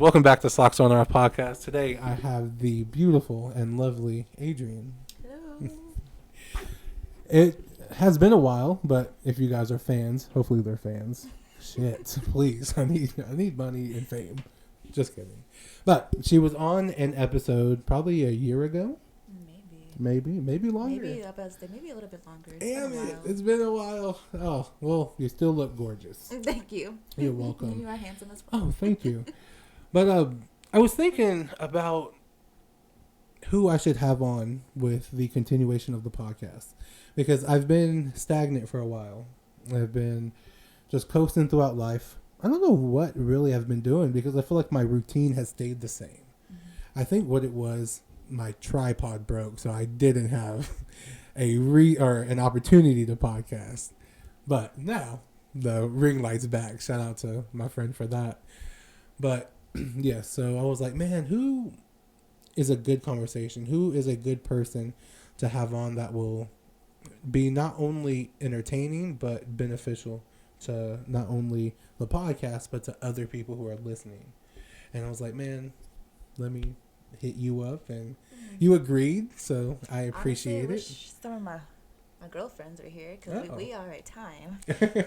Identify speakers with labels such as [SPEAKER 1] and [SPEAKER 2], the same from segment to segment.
[SPEAKER 1] welcome back to Socks on Our podcast. Today I have the beautiful and lovely Adriane.
[SPEAKER 2] Hello.
[SPEAKER 1] It has been a while, but if you guys are fans, hopefully they're fans. Shit, please, I need money and fame. Just kidding. But she was on an episode probably a year ago. Maybe longer.
[SPEAKER 2] Maybe a little bit longer.
[SPEAKER 1] It's been a while. Oh, well, you still look gorgeous.
[SPEAKER 2] Thank you.
[SPEAKER 1] You're welcome.
[SPEAKER 2] You are handsome as well.
[SPEAKER 1] Oh, thank you. But I was thinking about who I should have on with the continuation of the podcast, because I've been stagnant for a while. I've been just coasting throughout life. I don't know what really I've been doing, because I feel like my routine has stayed the same. Mm-hmm. I think what it was, my tripod broke, so I didn't have an opportunity to podcast. But now the ring light's back. Shout out to my friend for that. But yeah, so I was like, man, who is a good conversation? Who is a good person to have on that will be not only entertaining but beneficial to not only the podcast but to other people who are listening? And I was like, man, let me hit you up, and you agreed, so I appreciate it.
[SPEAKER 2] Some of my girlfriends are here because we are at time.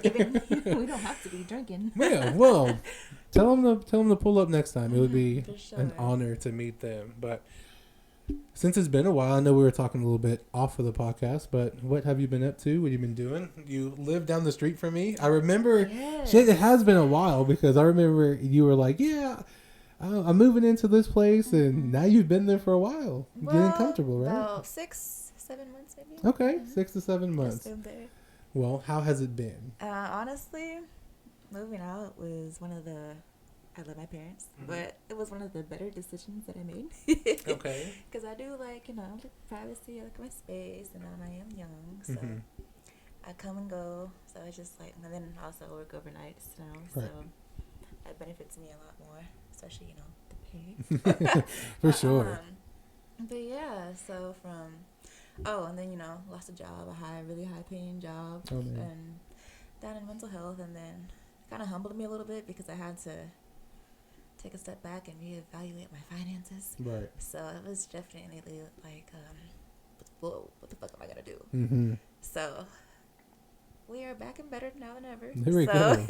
[SPEAKER 2] Even we don't have to be drinking.
[SPEAKER 1] Yeah, well, tell them to pull up next time. It would be an honor to meet them. But since it's been a while, I know we were talking a little bit off of the podcast, but what have you been up to? What have you been doing? You live down the street from me. I remember, shit, it has been a while, because I remember you were like, yeah, I'm moving into this place, and now you've been there for a while. Getting comfortable, right?
[SPEAKER 2] About 6-7 months, maybe.
[SPEAKER 1] Okay, 6 to 7 months.
[SPEAKER 2] Just there.
[SPEAKER 1] Well, how has it been?
[SPEAKER 2] Honestly, moving out was I love my parents, but it was one of the better decisions that I made.
[SPEAKER 1] Okay.
[SPEAKER 2] Because I do like privacy, I like my space, and I am young, so I come and go. So it's just like, and then also I work overnights now, so that benefits me a lot more, especially the pay.
[SPEAKER 1] For sure.
[SPEAKER 2] But yeah, so and then lost a job, a really high paying job, and down in mental health, and then kind of humbled me a little bit because I had to take a step back and reevaluate my finances. Right. So it was definitely like, what the fuck am I gonna do? Mm-hmm. So we are back and better now than ever.
[SPEAKER 1] There we go.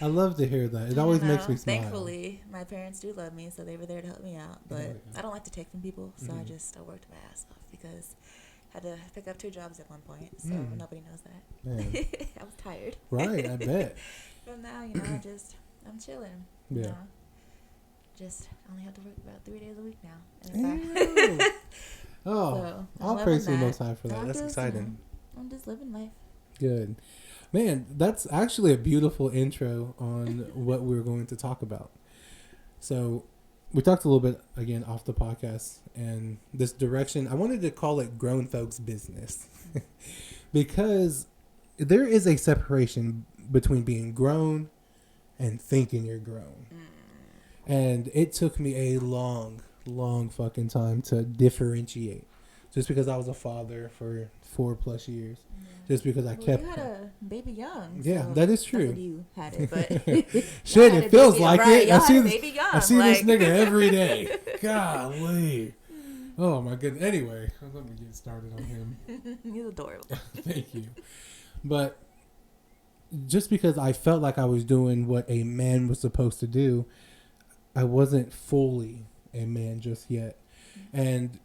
[SPEAKER 1] I love to hear that. It always makes me smile.
[SPEAKER 2] Thankfully, my parents do love me, so they were there to help me out. But I don't like to take from people, so I worked my ass off, because I had to pick up 2 jobs at one point, so nobody knows that. I was tired.
[SPEAKER 1] Right, I bet.
[SPEAKER 2] But now, I'm chilling.
[SPEAKER 1] Yeah.
[SPEAKER 2] Just only have to work about 3 days a week now.
[SPEAKER 1] So I'll praise the Most High for that. That's exciting.
[SPEAKER 2] I'm just living life.
[SPEAKER 1] Good. Man, that's actually a beautiful intro on what we're going to talk about. So we talked a little bit, again, off the podcast, and this direction, I wanted to call it grown folks business. Because there is a separation between being grown and thinking you're grown. And it took me a long fucking time to differentiate. Just because I was a father for 4+ years. Just because I kept...
[SPEAKER 2] You had a baby young.
[SPEAKER 1] Yeah,
[SPEAKER 2] so
[SPEAKER 1] that is true.
[SPEAKER 2] Not that you had it, but...
[SPEAKER 1] Shit, it feels like it. I see
[SPEAKER 2] this
[SPEAKER 1] nigga every day. Golly. Oh, my goodness. Anyway, let me get started on him.
[SPEAKER 2] He's adorable.
[SPEAKER 1] Thank you. But just because I felt like I was doing what a man was supposed to do, I wasn't fully a man just yet. And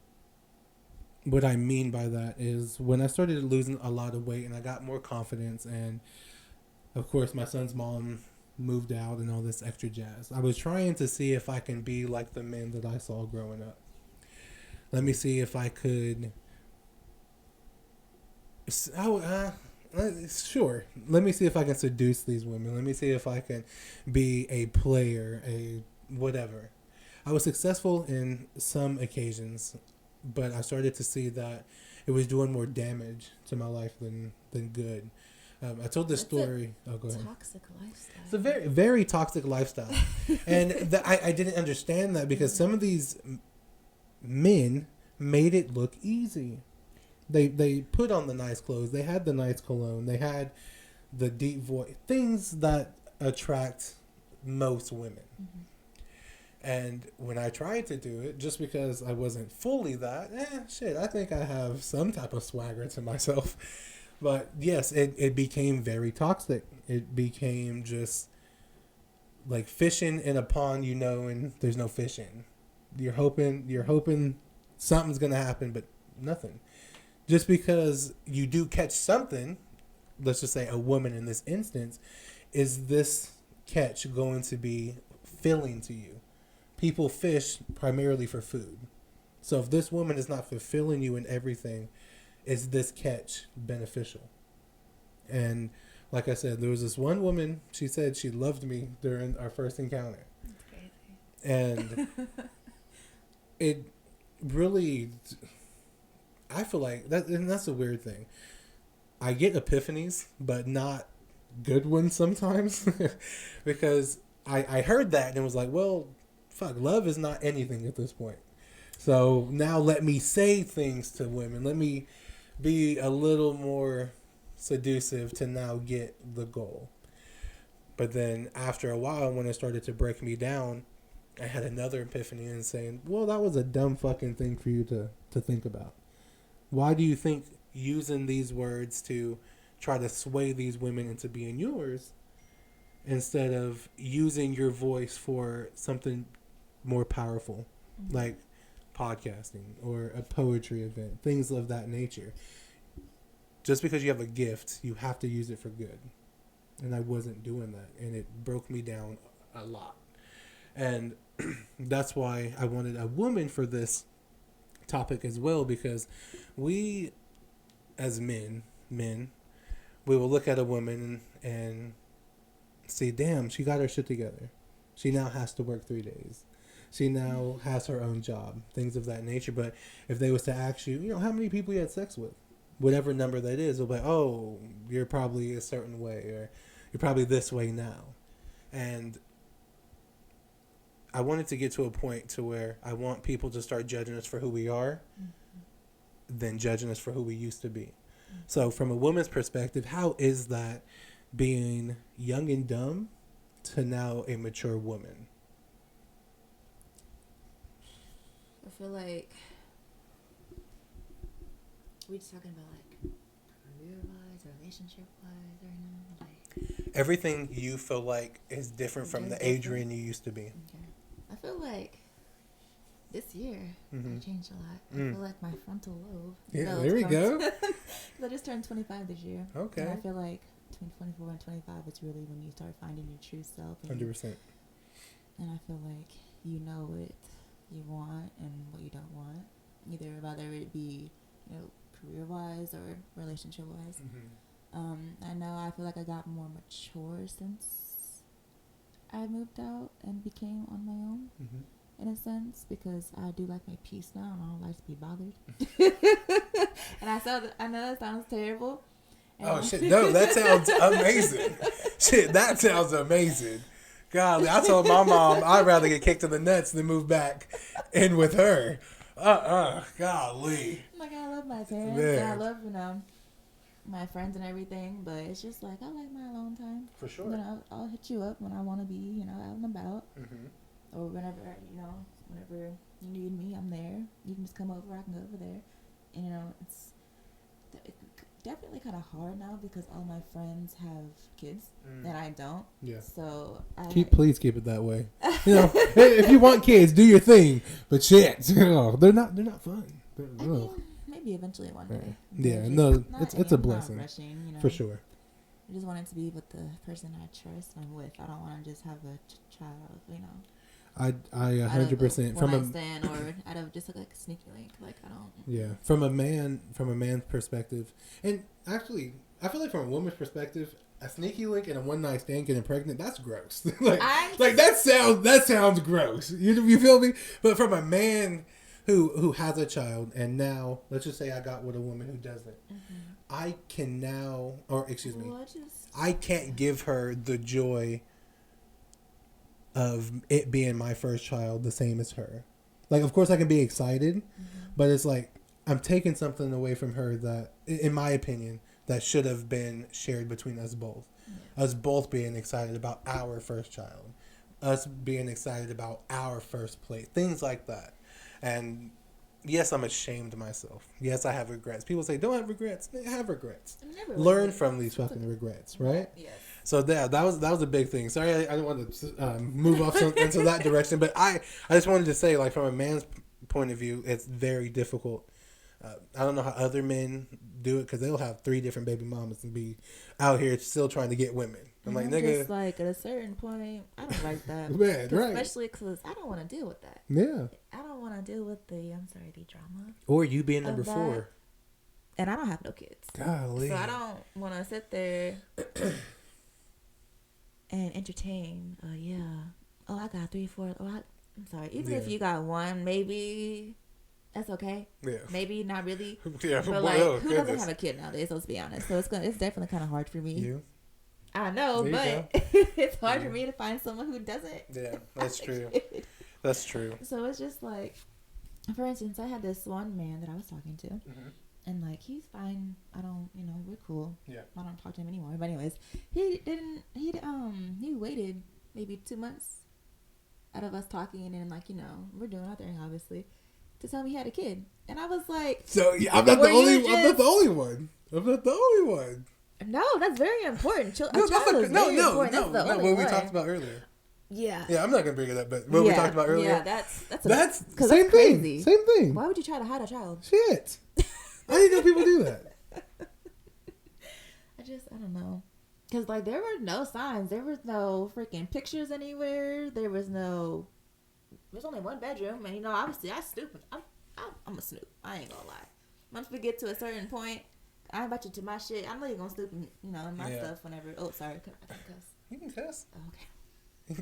[SPEAKER 1] what I mean by that is when I started losing a lot of weight and I got more confidence, and of course my son's mom moved out and all this extra jazz, I was trying to see if I can be like the men that I saw growing up. Let me see if I could... Sure. Let me see if I can seduce these women. Let me see if I can be a player, a whatever. I was successful in some occasions, but I started to see that it was doing more damage to my life than good. I told this story. Go ahead.
[SPEAKER 2] Toxic lifestyle.
[SPEAKER 1] It's a very, very toxic lifestyle. And I didn't understand that, because some of these men made it look easy. They put on the nice clothes. They had the nice cologne. They had the deep voice. Things that attract most women. Mm-hmm. And when I tried to do it, just because I wasn't fully that, I think I have some type of swagger to myself. But yes, it became very toxic. It became just like fishing in a pond, and there's no fishing. You're hoping something's going to happen, but nothing. Just because you do catch something, let's just say a woman in this instance, is this catch going to be filling to you? People fish primarily for food. So if this woman is not fulfilling you in everything, is this catch beneficial? And like I said, there was this one woman, she said she loved me during our first encounter.
[SPEAKER 2] That's crazy.
[SPEAKER 1] And it really, I feel like, and that's a weird thing. I get epiphanies, but not good ones sometimes. Because I heard that and was like, well, fuck, love is not anything at this point. So now let me say things to women. Let me be a little more seductive to now get the goal. But then after a while, when it started to break me down, I had another epiphany and saying, well, that was a dumb fucking thing for you to think about. Why do you think using these words to try to sway these women into being yours instead of using your voice for something more powerful, like podcasting or a poetry event, things of that nature? Just because you have a gift, you have to use it for good. And I wasn't doing that, and it broke me down a lot. And that's why I wanted a woman for this topic as well, because we as men, we will look at a woman and see, damn, she got her shit together. She now has to work 3 days. She now has her own job, things of that nature. But if they was to ask you, how many people you had sex with, whatever number that is, they'll be like, oh, you're probably a certain way, or you're probably this way now. And I wanted to get to a point to where I want people to start judging us for who we are, than judging us for who we used to be. So from a woman's perspective, how is that being young and dumb to now a mature woman?
[SPEAKER 2] I feel like we're just talking about like career-wise or relationship-wise right now. Like
[SPEAKER 1] everything you feel like is different from the Adriane you used to be.
[SPEAKER 2] Okay. I feel like this year I changed a lot. I feel like my frontal lobe.
[SPEAKER 1] Yeah, there we go.
[SPEAKER 2] I just turned 25 this year.
[SPEAKER 1] Okay.
[SPEAKER 2] And I feel like between 24 and 25 is really when you start finding your true self.
[SPEAKER 1] 100%.
[SPEAKER 2] And I feel like you know what you want and what you don't want, either whether it be career-wise or relationship-wise. I know I feel like I got more mature since I moved out and became on my own, in a sense, because I do like my peace now and I don't like to be bothered. And I know that sounds terrible.
[SPEAKER 1] Oh shit! No, that sounds amazing. Shit, that sounds amazing. Golly, I told my mom I'd rather get kicked in the nuts than move back in with her. Golly.
[SPEAKER 2] Like, I love my parents and I love, my friends and everything, but it's just like, I like my alone time.
[SPEAKER 1] For sure.
[SPEAKER 2] I'll hit you up when I want to be, out and about. Or whenever, whenever you need me, I'm there. You can just come over, I can go over there. And, it's definitely kind of hard now because all my friends have kids and I don't. Yeah. So
[SPEAKER 1] please keep it that way. If you want kids, do your thing. But shit, they're not fun.
[SPEAKER 2] I mean, maybe eventually one day.
[SPEAKER 1] Yeah, no, it's a blessing.
[SPEAKER 2] Not rushing,
[SPEAKER 1] for sure.
[SPEAKER 2] I just want it to be with the person I trust I'm with. I don't want to just have a child,
[SPEAKER 1] I 100%
[SPEAKER 2] from a stand or out of just like a sneaky link. Like, I don't.
[SPEAKER 1] Yeah, from a man's perspective, and actually, I feel like from a woman's perspective, a sneaky link and a one night stand getting pregnant, that's gross. that sounds gross. You feel me? But from a man who has a child, and now let's just say I got with a woman who doesn't, I can now, I can't give her the joy of it being my first child the same as her. Like, of course I can be excited, but it's like I'm taking something away from her that, in my opinion, that should have been shared between us both. Us both being excited about our first child. us being excited about our first place, things like that. And yes, I'm ashamed of myself. Yes, I have regrets. People say, don't have regrets. Have regrets. Learn from these fucking regrets, right?
[SPEAKER 2] Yes.
[SPEAKER 1] So that was a big thing. Sorry, I didn't want to move off into that direction, but I just wanted to say, like, from a man's point of view, it's very difficult. I don't know how other men do it, because they'll have 3 different baby mamas and be out here still trying to get women. I'm like, nigga.
[SPEAKER 2] Just like, at a certain point, I don't like that.
[SPEAKER 1] Man, right.
[SPEAKER 2] Especially because I don't want to deal with that.
[SPEAKER 1] Yeah.
[SPEAKER 2] I don't want to deal with the drama.
[SPEAKER 1] Or you being number 4.
[SPEAKER 2] And I don't have no kids.
[SPEAKER 1] Golly.
[SPEAKER 2] So I don't want to sit there and entertain. I got 3, 4. I'm sorry. Even if you got 1, maybe that's okay. Yeah. Maybe not really.
[SPEAKER 1] Yeah.
[SPEAKER 2] But like, who doesn't have a kid nowadays? Let's be honest. So it's definitely kind of hard for me.
[SPEAKER 1] You.
[SPEAKER 2] I know, but it's hard for me to find someone who doesn't.
[SPEAKER 1] Yeah, that's true. That's true.
[SPEAKER 2] So it's just like, for instance, I had this one man that I was talking to, and like, he's fine. I don't, we're cool. Yeah. I don't talk to him anymore. But anyways, he waited maybe 2 months out of us talking, and then like, we're doing our thing, obviously, to tell me he had a kid, and I was like,
[SPEAKER 1] so yeah, I'm not the only one. No,
[SPEAKER 2] that's very important.
[SPEAKER 1] No, what we talked about earlier.
[SPEAKER 2] Yeah.
[SPEAKER 1] Yeah, I'm not gonna bring it up, but what we talked about earlier.
[SPEAKER 2] Yeah, that's
[SPEAKER 1] same
[SPEAKER 2] crazy.
[SPEAKER 1] thing. Same thing.
[SPEAKER 2] Why would you try to hide a child?
[SPEAKER 1] Shit. I didn't know people do that.
[SPEAKER 2] I don't know. Because like, there were no signs. There was no freaking pictures anywhere. There's only 1 bedroom, and obviously I snoop. I'm a snoop. I ain't gonna lie. Once we get to a certain point, I invite you to my shit. I know you're gonna snoop in my stuff whenever. Oh, sorry, I can cuss.
[SPEAKER 1] You can cuss.
[SPEAKER 2] Oh, okay.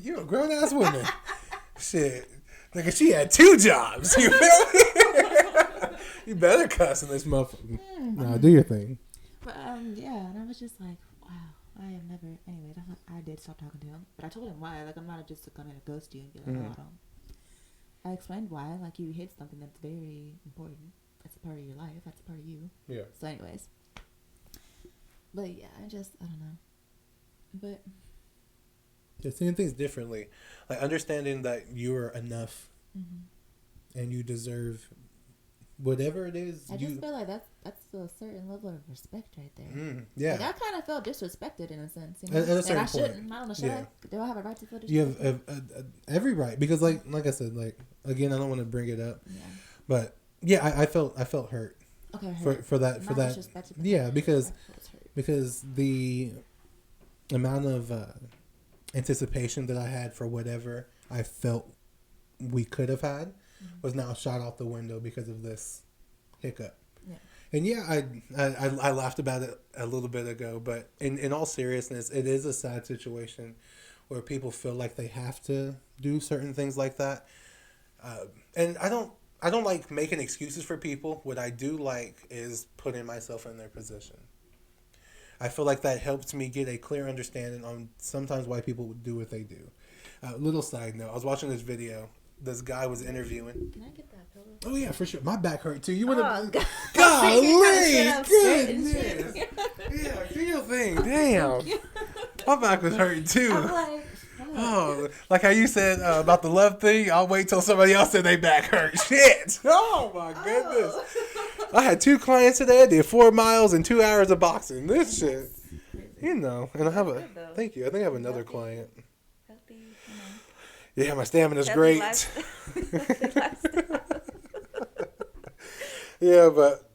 [SPEAKER 1] You're a grown ass woman. Shit, nigga, she had 2 jobs. You feel me? You better cuss in this motherfucker. Nah, do your thing.
[SPEAKER 2] But yeah, and I was just like, wow, I have never. Anyways, I did stop talking to him, but I told him why. Like, I'm not just gonna ghost you and be like, oh, I don't. I explained why. Like, you hit something that's very important. That's a part of your life. That's a part of you. Yeah. So, anyways. But yeah, I don't know. But
[SPEAKER 1] yeah, seeing things differently, like understanding that you are enough, and you deserve whatever it is.
[SPEAKER 2] I just feel like that's a certain level of respect right there.
[SPEAKER 1] Yeah,
[SPEAKER 2] like, I kind of felt disrespected in a sense,
[SPEAKER 1] At a certain
[SPEAKER 2] and I
[SPEAKER 1] point.
[SPEAKER 2] shouldn't. I don't know. Do I have a right to feel disrespected?
[SPEAKER 1] You have every right, because like I said, like, again, I don't want to bring it up, but yeah, I felt hurt.
[SPEAKER 2] Okay,
[SPEAKER 1] for that. Yeah, because the amount of anticipation that I had for whatever I felt we could have had was now shot out the window because of this hiccup. Yeah. And yeah, I laughed about it a little bit ago, but in all seriousness, it is a sad situation where people feel like they have to do certain things like that. And I don't like making excuses for people. What I do like is putting myself in their position. I feel like that helps me get a clear understanding on sometimes why people do what they do. Little side note, I was watching this video. This guy was interviewing.
[SPEAKER 2] Can I get that pillow?
[SPEAKER 1] Oh yeah, for sure. My back hurt too. You want to?
[SPEAKER 2] Golly,
[SPEAKER 1] goodness. Yeah, do your thing. Damn. My back was hurting too.
[SPEAKER 2] I'm like,
[SPEAKER 1] oh, like how you said about the love thing. I'll wait till somebody else said they back hurt. Shit. Oh my goodness. I had 2 clients today. I did 4 miles and 2 hours of boxing. This shit. And I have thank you. I think I have another client. Yeah, my stamina's great. Yeah, but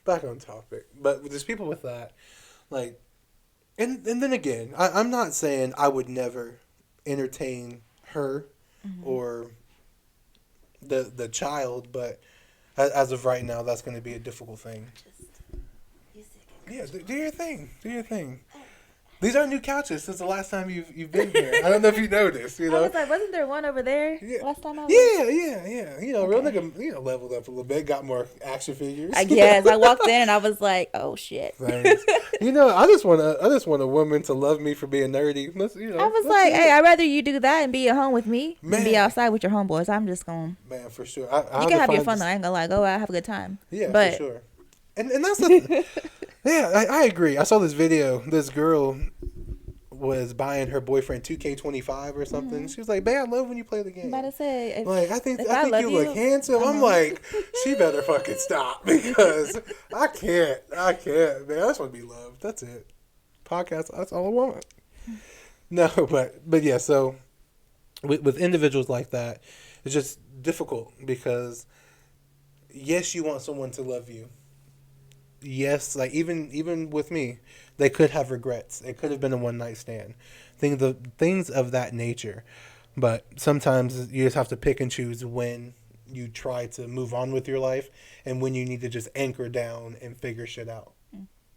[SPEAKER 1] back on topic. But there's people with that, like, and then again, I'm not saying I would never entertain her or the child, but as of right now, that's going to be a difficult thing. Yeah, do your thing. Do your thing. These are new couches since the last time you've been here. I don't know if you noticed. I
[SPEAKER 2] was like, wasn't there one over there last time I was?
[SPEAKER 1] Yeah. Real nigga, leveled up a little bit, got more action figures.
[SPEAKER 2] I guess I walked in and I was like, oh shit.
[SPEAKER 1] Thanks. I just want a woman to love me for being nerdy.
[SPEAKER 2] I was like, hey, I'd rather you do that and be at home with me than be outside with your homeboys. I'm just going.
[SPEAKER 1] Man, for sure.
[SPEAKER 2] You can have your fun though. I ain't gonna lie. Go out, have a good time.
[SPEAKER 1] Yeah, for sure. And that's the. Yeah, I agree. I saw this video. This girl was buying her boyfriend 2K25 or something. She was like, "Babe, I love when you play the game."
[SPEAKER 2] I'm about to say,
[SPEAKER 1] I think you look handsome. I'm like, she better fucking stop because I can't, man. I just want to be loved. That's it. Podcast. That's all I want. No, but yeah. So with individuals like that, it's just difficult because yes, you want someone to love you. Yes, like even with me, they could have regrets. It could have been a one night stand, things of that nature. But sometimes you just have to pick and choose when you try to move on with your life and when you need to just anchor down and figure shit out.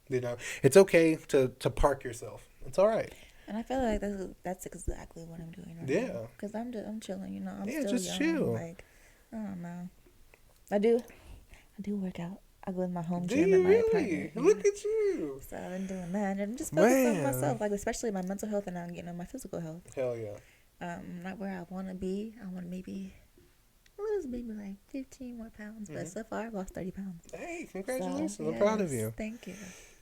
[SPEAKER 1] You know, it's okay to park yourself. It's all right.
[SPEAKER 2] And I feel like that's exactly what I'm doing right now. Because I'm chilling. You know, I'm still
[SPEAKER 1] just
[SPEAKER 2] young.
[SPEAKER 1] Chill.
[SPEAKER 2] Like, I don't know. I do work out. I go in my home gym in my apartment.
[SPEAKER 1] Look at you.
[SPEAKER 2] So I've been doing that. And I'm just focused on myself, like especially my mental health and now getting on my physical health.
[SPEAKER 1] Hell yeah.
[SPEAKER 2] Not where I want to be. I want to maybe like 15 more pounds. But so far I've lost 30 pounds.
[SPEAKER 1] Hey, congratulations. I'm proud of you.
[SPEAKER 2] Thank you.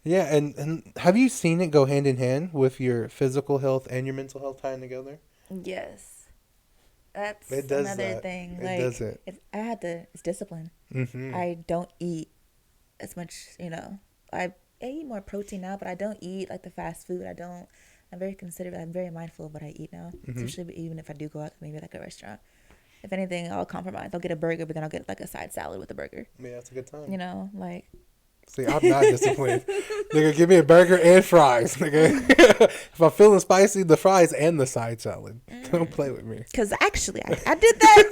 [SPEAKER 1] Yeah, and have you seen it go hand in hand with your physical health and your mental health tying together?
[SPEAKER 2] Yes. That's another thing. Like,
[SPEAKER 1] it does it.
[SPEAKER 2] It's discipline.
[SPEAKER 1] Mm-hmm.
[SPEAKER 2] I don't eat as much, I eat more protein now, but I don't eat like the fast food. I'm very considerate. I'm very mindful of what I eat now. Mm-hmm. Especially even if I do go out to maybe like a restaurant. If anything, I'll compromise. I'll get a burger, but then I'll get like a side salad with the burger.
[SPEAKER 1] Yeah, that's a good time.
[SPEAKER 2] See,
[SPEAKER 1] I'm not disciplined. Nigga, give me a burger and fries. Nigga. If I'm feeling spicy, the fries and the side salad. Don't play with me.
[SPEAKER 2] Because actually, I did that.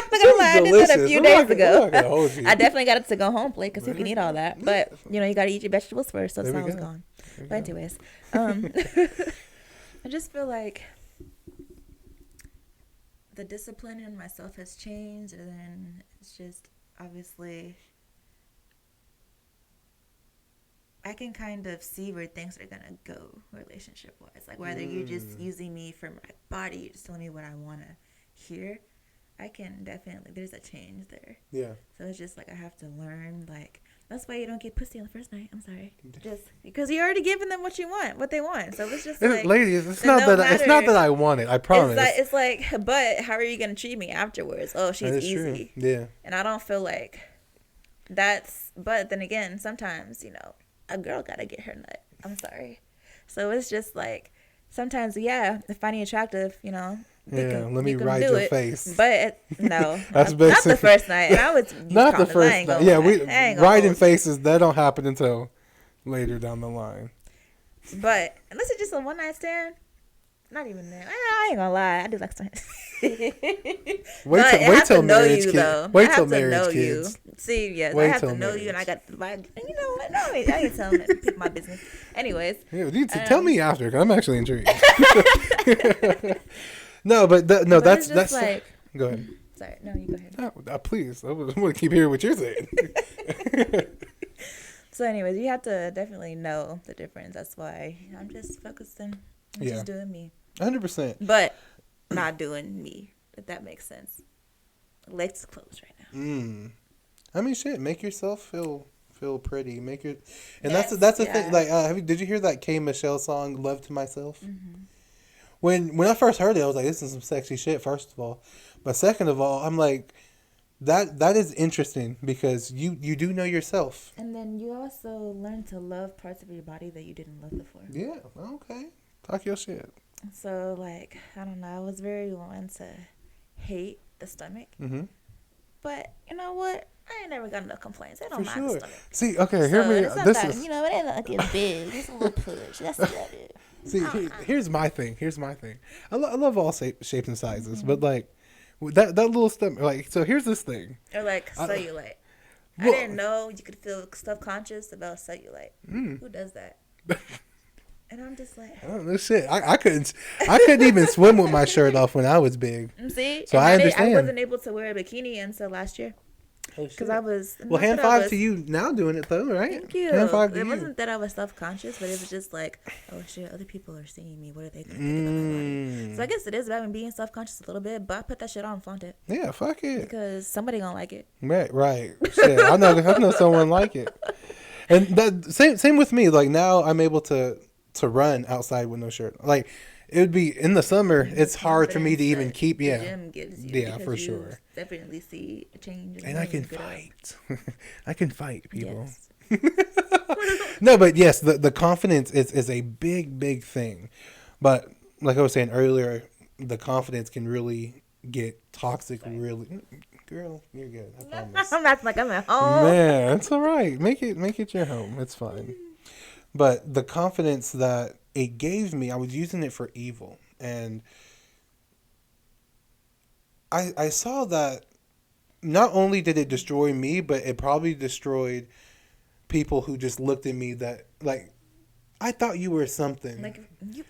[SPEAKER 2] I did that a few days ago. I definitely got it to go home plate because who can eat all that? But, you got to eat your vegetables first, so the sound's gone. But anyways, I just feel like the discipline in myself has changed, and then it's just obviously I can kind of see where things are gonna go relationship wise. Like whether you're just using me for my body, you're just telling me what I wanna hear. I can definitely, there's a change there.
[SPEAKER 1] Yeah.
[SPEAKER 2] So it's just like I have to learn. Like that's why you don't get pussy on the first night. I'm sorry, just because you're already giving them what they want. So it's just like,
[SPEAKER 1] ladies, it's not that I want it. I promise.
[SPEAKER 2] It's like, but how are you gonna treat me afterwards? Oh, she's easy.
[SPEAKER 1] True. Yeah.
[SPEAKER 2] And I don't feel like that's. But then again, sometimes a girl gotta get her nut. I'm sorry. So it's just like sometimes, if finding attractive,
[SPEAKER 1] let me ride your face.
[SPEAKER 2] But no,
[SPEAKER 1] that's
[SPEAKER 2] not the first night. And I was
[SPEAKER 1] not the first night. Yeah, riding faces that don't happen until later down the line.
[SPEAKER 2] But unless it's just a one night stand, not even that. I ain't gonna lie, I do like some.
[SPEAKER 1] wait till marriage, kids. Wait till marriage, kids.
[SPEAKER 2] See, yes, I have to know you, and I got. You know what? No, I ain't telling them to pick my business. Anyways,
[SPEAKER 1] tell me after, because I'm actually intrigued. No, but that's
[SPEAKER 2] like.
[SPEAKER 1] Go ahead.
[SPEAKER 2] Sorry, no, you go ahead.
[SPEAKER 1] No, please, I want to keep hearing what you're saying.
[SPEAKER 2] So, anyways, you have to definitely know the difference. That's why I'm just focusing on just doing me.
[SPEAKER 1] 100%.
[SPEAKER 2] But not doing me, if that makes sense. Legs closed right now.
[SPEAKER 1] I mean, shit. Make yourself feel pretty. Make it, and that's the thing. Like, did you hear that K Michelle song "Love to Myself"? Mm-hmm. When I first heard it, I was like, "This is some sexy shit." First of all, but second of all, I'm like, that is interesting because you do know yourself.
[SPEAKER 2] And then you also learn to love parts of your body that you didn't love before.
[SPEAKER 1] Yeah. Okay. Talk your shit.
[SPEAKER 2] So, like, I don't know. I was very one to hate the stomach. Mm-hmm. But you know what? I ain't never got enough complaints. I don't mind the stomach.
[SPEAKER 1] See, okay, hear me.
[SPEAKER 2] It ain't like it's big. It's a little push. That's what that is.
[SPEAKER 1] See, here's my thing. I love all shapes and sizes, but like that little stomach. Like, so here's this thing.
[SPEAKER 2] Or like cellulite. I didn't know you could feel self-conscious about cellulite. Who does that? And I'm just like,
[SPEAKER 1] I don't know shit. I couldn't even swim with my shirt off when I was big.
[SPEAKER 2] See,
[SPEAKER 1] so I understand.
[SPEAKER 2] I wasn't able to wear a bikini until last year. Because I was.
[SPEAKER 1] Well, hand five to you now doing it though, right?
[SPEAKER 2] Thank you.
[SPEAKER 1] Hand five to you.
[SPEAKER 2] It wasn't that I was self-conscious, but it was just like, oh shit, other people are seeing me. What are they going to think about my body? So I guess it is about being self-conscious a little bit, but I put that shit on and flaunt it.
[SPEAKER 1] Yeah, fuck it.
[SPEAKER 2] Because somebody gonna like it.
[SPEAKER 1] Right. Shit, I know someone like it. And that same with me. Like now, I'm able to to run outside with no shirt. Like, it would be in the summer. It's hard for me to even keep.
[SPEAKER 2] The gym gives you,
[SPEAKER 1] yeah, for sure.
[SPEAKER 2] Definitely see a change.
[SPEAKER 1] And I can fight. I can fight people.
[SPEAKER 2] Yes.
[SPEAKER 1] No, but yes, the confidence is a big thing. But like I was saying earlier, the confidence can really get toxic. Sorry. Really, girl, you're good. I promise.
[SPEAKER 2] I'm acting like I'm at home.
[SPEAKER 1] Man, it's all right. Make it your home. It's fine. But the confidence that it gave me, I was using it for evil, and I saw that not only did it destroy me, but it probably destroyed people who just looked at me that, like, I thought you were something.
[SPEAKER 2] Like,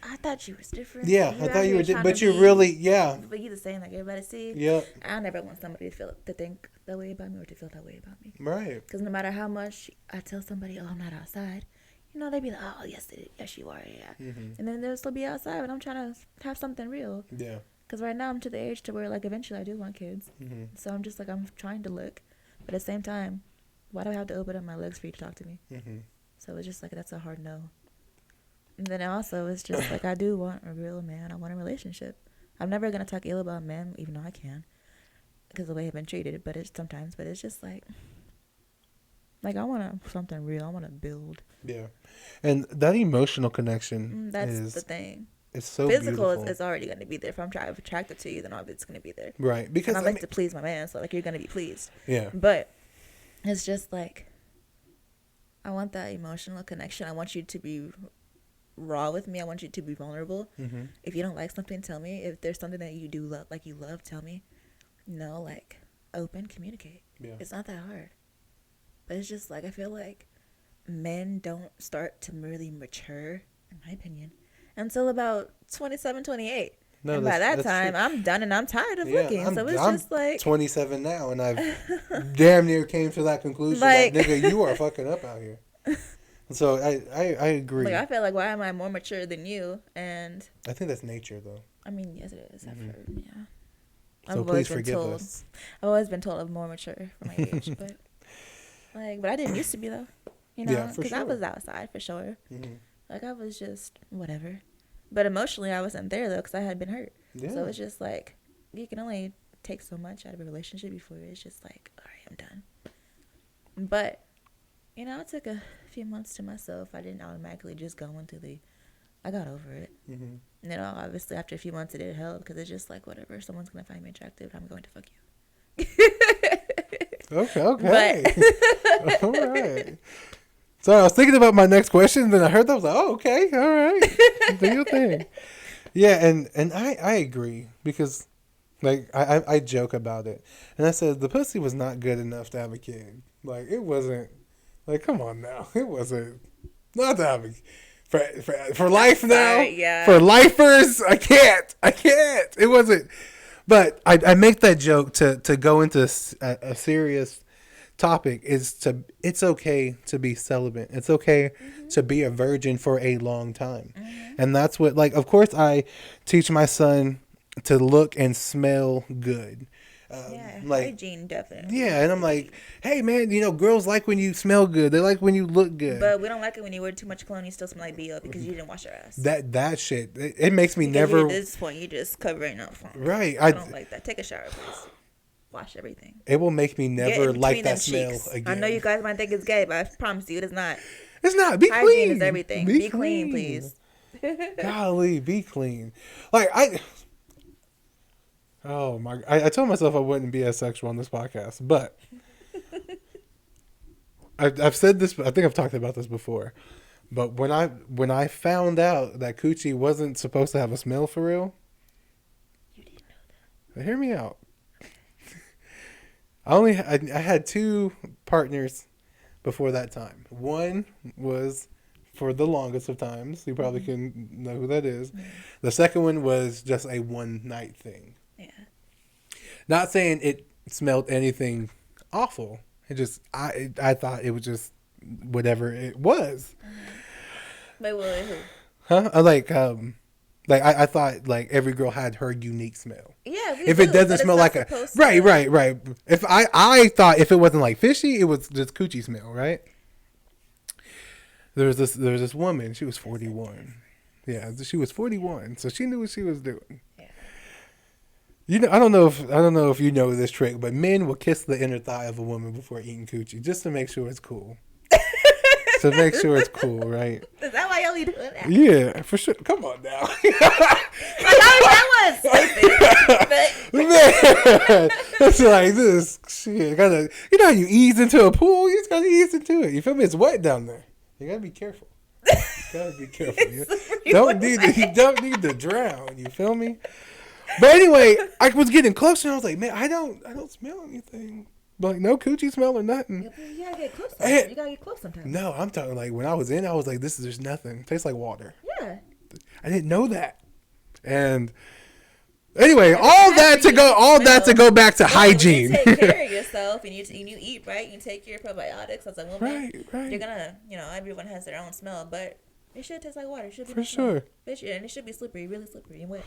[SPEAKER 2] I thought you was different.
[SPEAKER 1] Yeah, I thought you were different, but you're really, yeah.
[SPEAKER 2] But you the same like everybody see.
[SPEAKER 1] Yeah.
[SPEAKER 2] I never want somebody to think that way about me or to feel that way about me.
[SPEAKER 1] Right.
[SPEAKER 2] Because no matter how much I tell somebody, oh, I'm not outside, you know, they be like, oh, yes, you are, yeah. Mm-hmm. And then they'll still be outside, but I'm trying to have something real.
[SPEAKER 1] Yeah.
[SPEAKER 2] Because right now I'm to the age to where, like, eventually I do want kids. Mm-hmm. So I'm just like, I'm trying to look. But at the same time, why do I have to open up my legs for you to talk to me? Mm-hmm. So it's just like, that's a hard no. And then also, it's just like, I do want a real man. I want a relationship. I'm never going to talk ill about men, even though I can. Because of the way I've been treated. But it's sometimes, but it's just like I want something real. I want to build.
[SPEAKER 1] Yeah. And that emotional connection
[SPEAKER 2] that's the thing.
[SPEAKER 1] It's so
[SPEAKER 2] physical
[SPEAKER 1] beautiful.
[SPEAKER 2] is already going to be there. If I'm attracted to you, then it's going to be there.
[SPEAKER 1] Right. Because
[SPEAKER 2] and I like to please my man, so like you're going to be pleased.
[SPEAKER 1] Yeah.
[SPEAKER 2] But it's just like, I want that emotional connection. I want you to be raw with me. I want you to be vulnerable. Mm-hmm. If you don't like something, tell me. If there's something that you do love, like you love, tell me. No, like, open, communicate. Yeah. It's not that hard. But it's just like, I feel like men don't start to really mature, in my opinion, until about 27, 28. No, and by that time, true. I'm done and I'm tired of looking. So it's just like
[SPEAKER 1] 27 now, and I've damn near came to that conclusion like, that, nigga, you are fucking up out here. So I agree.
[SPEAKER 2] Like, I feel like, why am I more mature than you? And
[SPEAKER 1] I think that's nature, though.
[SPEAKER 2] I mean, yes, it is. Mm-hmm. I've heard, yeah.
[SPEAKER 1] So please forgive us.
[SPEAKER 2] I've always been told I'm more mature for my age, but I didn't used to be though. You know, because I was outside for sure. Mm-hmm. Like, I was just whatever. But emotionally, I wasn't there though, because I had been hurt. Yeah. So it's just like, you can only take so much out of a relationship before it's just like, all right, I'm done. But you know, it took a few months to myself. I didn't automatically just go into I got over it. Mm-hmm. You know, obviously after a few months it did help, because it's just like, whatever, someone's going to find me attractive, I'm going to fuck you.
[SPEAKER 1] Okay. But all right. So I was thinking about my next question, then I heard that, I was like, oh, okay, all right. Do your thing. Yeah, and I agree, because like I joke about it. And I said the pussy was not good enough to have a kid. Like, it wasn't. Like, come on now. It wasn't. Not to have a, for life now. Yeah. For lifers, I can't. It wasn't. But I make that joke to go into a serious topic, it's okay to be celibate. It's okay to be a virgin for a long time. Mm-hmm. And that's what, like, of course I teach my son to look and smell good.
[SPEAKER 2] Hygiene, definitely.
[SPEAKER 1] Yeah, and I'm like, hey, man, you know, girls like when you smell good. They like when you look good.
[SPEAKER 2] But we don't like it when you wear too much cologne. You still smell like BO because you didn't wash your ass.
[SPEAKER 1] That shit, it makes me
[SPEAKER 2] because
[SPEAKER 1] never.
[SPEAKER 2] At this point, you just covering up.
[SPEAKER 1] Right.
[SPEAKER 2] I don't like that. Take a shower, please. Wash everything.
[SPEAKER 1] It will make me never like that smell again.
[SPEAKER 2] I know you guys might think it's gay, but I promise you, it is not.
[SPEAKER 1] It's not. Be
[SPEAKER 2] Hygiene
[SPEAKER 1] clean.
[SPEAKER 2] Is everything. Be clean, please.
[SPEAKER 1] Golly, be clean. Like, oh my! I told myself I wouldn't be as sexual on this podcast, but I've said this. I think I've talked about this before. But when I found out that coochie wasn't supposed to have a smell for real,
[SPEAKER 2] you didn't know that.
[SPEAKER 1] Hear me out. I had 2 partners before that time. One was for the longest of times. You probably can know who that is. Mm-hmm. The second one was just a one night thing. Yeah. Not saying it smelled anything awful. It just I thought it was just whatever it was.
[SPEAKER 2] Mm-hmm. Wait, who?
[SPEAKER 1] Huh? I thought like every girl had her unique smell.
[SPEAKER 2] Yeah,
[SPEAKER 1] if it doesn't smell like a right. If I thought if it wasn't like fishy, it was just coochie smell, right? there was this woman. She was 41. Yeah, she was 41, so she knew what she was doing. Yeah. You know, I don't know if you know this trick, but men will kiss the inner thigh of a woman before eating coochie, just to make sure it's cool. To make sure it's cool, right?
[SPEAKER 2] Is that why y'all be doing that?
[SPEAKER 1] Yeah, for sure. Come on now.
[SPEAKER 2] That was stupid.
[SPEAKER 1] Man, it's like this shit. You know how you ease into a pool? You just gotta ease into it. You feel me? It's wet down there. You gotta be careful. You don't need to drown. You feel me? But anyway, I was getting closer and I was like, man, I don't smell anything. Like, no coochie smell or nothing.
[SPEAKER 2] Yeah, but you gotta get close. You gotta get close sometimes.
[SPEAKER 1] No, I'm talking like when I was in, I was like, there's nothing. It tastes like water.
[SPEAKER 2] Yeah.
[SPEAKER 1] I didn't know that. And anyway, all that to go back to hygiene.
[SPEAKER 2] You take care of yourself and you eat right. You take your probiotics as a woman.
[SPEAKER 1] Right.
[SPEAKER 2] You're gonna, everyone has their own smell, but it should taste like water. It should be
[SPEAKER 1] for sure.
[SPEAKER 2] And it should be slippery, really slippery and wet.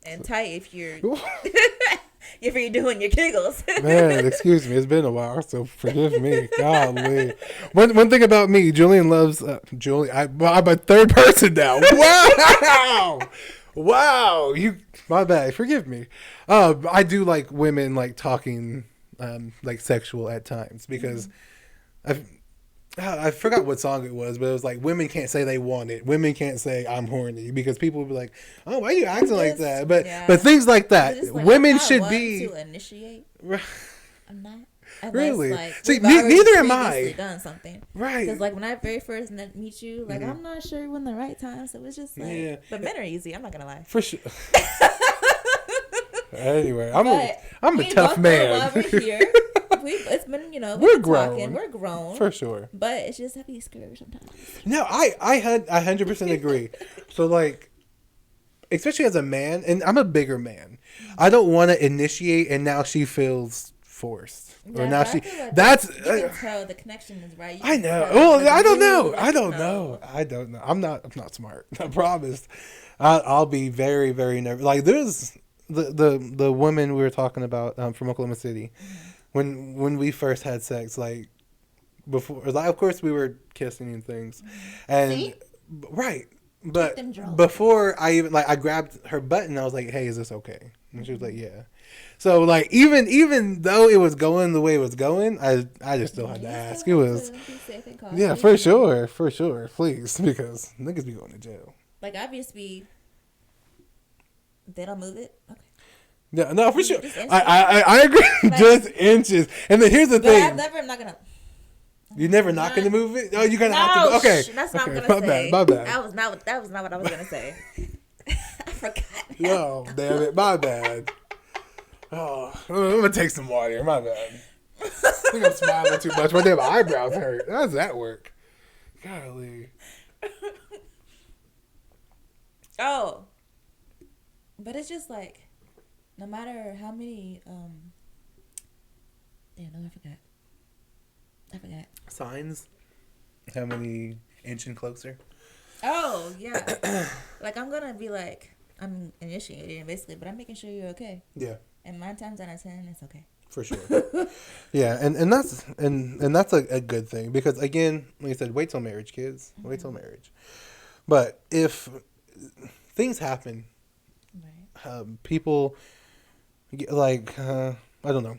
[SPEAKER 2] And tight if you're doing your giggles.
[SPEAKER 1] Man, excuse me, it's been a while, so forgive me. Golly. One thing about me, Julian loves I'm a third person now. Wow. My bad. Forgive me. I do like women like talking like sexual at times because I forgot what song it was, but it was like women can't say they want it. Women can't say I'm horny because people will be like, "Oh, why are you acting like that?" But things like that, like, women should be
[SPEAKER 2] to initiate. I'm not.
[SPEAKER 1] Really?
[SPEAKER 2] Like,
[SPEAKER 1] see, neither am I.
[SPEAKER 2] Done something,
[SPEAKER 1] right?
[SPEAKER 2] Because like when I very first meet you, like I'm not sure when the right time. So it's just like,
[SPEAKER 1] yeah.
[SPEAKER 2] But men are easy. I'm not gonna lie.
[SPEAKER 1] For sure. Anyway, I'm a tough man.
[SPEAKER 2] While we're here. It's been,
[SPEAKER 1] we're grown.
[SPEAKER 2] Talking. We're grown.
[SPEAKER 1] For sure.
[SPEAKER 2] But it's just have to be scared sometimes.
[SPEAKER 1] No, I 100% agree. So, like, especially as a man, and I'm a bigger man, I don't want to initiate, and now she feels forced.
[SPEAKER 2] Yeah,
[SPEAKER 1] or now
[SPEAKER 2] you can tell the connection is right.
[SPEAKER 1] I know. Well, I don't know. I don't know. I'm not smart. I promise. I'll be very, very nervous. Like, there's the woman we were talking about from Oklahoma City. Mm-hmm. When we first had sex, like before, like of course we were kissing and things, and
[SPEAKER 2] see?
[SPEAKER 1] Right, but before I even I grabbed her butt and I was like, "Hey, is this okay?" And she was like, "Yeah." So like even though it was going the way it was going, I just still had to ask. It was for sure, please, because niggas be going to jail.
[SPEAKER 2] Like obviously, they don't move it. Okay.
[SPEAKER 1] No, for sure. I agree. Like, just inches. And then here's the thing.
[SPEAKER 2] I'm not gonna.
[SPEAKER 1] You're never not gonna move it. Oh, you're gonna have to. Okay,
[SPEAKER 2] that's not what I'm gonna say.
[SPEAKER 1] My bad.
[SPEAKER 2] That was not what I was gonna say. I forgot.
[SPEAKER 1] No, damn it. My bad. Oh, I'm gonna take some water. My bad. I think I'm smiling too much. My damn eyebrows hurt. How does that work? Golly.
[SPEAKER 2] Oh, but it's just like. No matter how many, I forgot.
[SPEAKER 1] Signs? How many inching closer?
[SPEAKER 2] Oh, yeah. Like, I'm going to be like, I'm initiating basically, but I'm making sure you're okay.
[SPEAKER 1] Yeah.
[SPEAKER 2] And 9 times out of 10, it's okay.
[SPEAKER 1] For sure. Yeah, and that's a good thing because, again, like I said, wait till marriage, kids. Wait till marriage. But if things happen, right. People... Like, I don't know.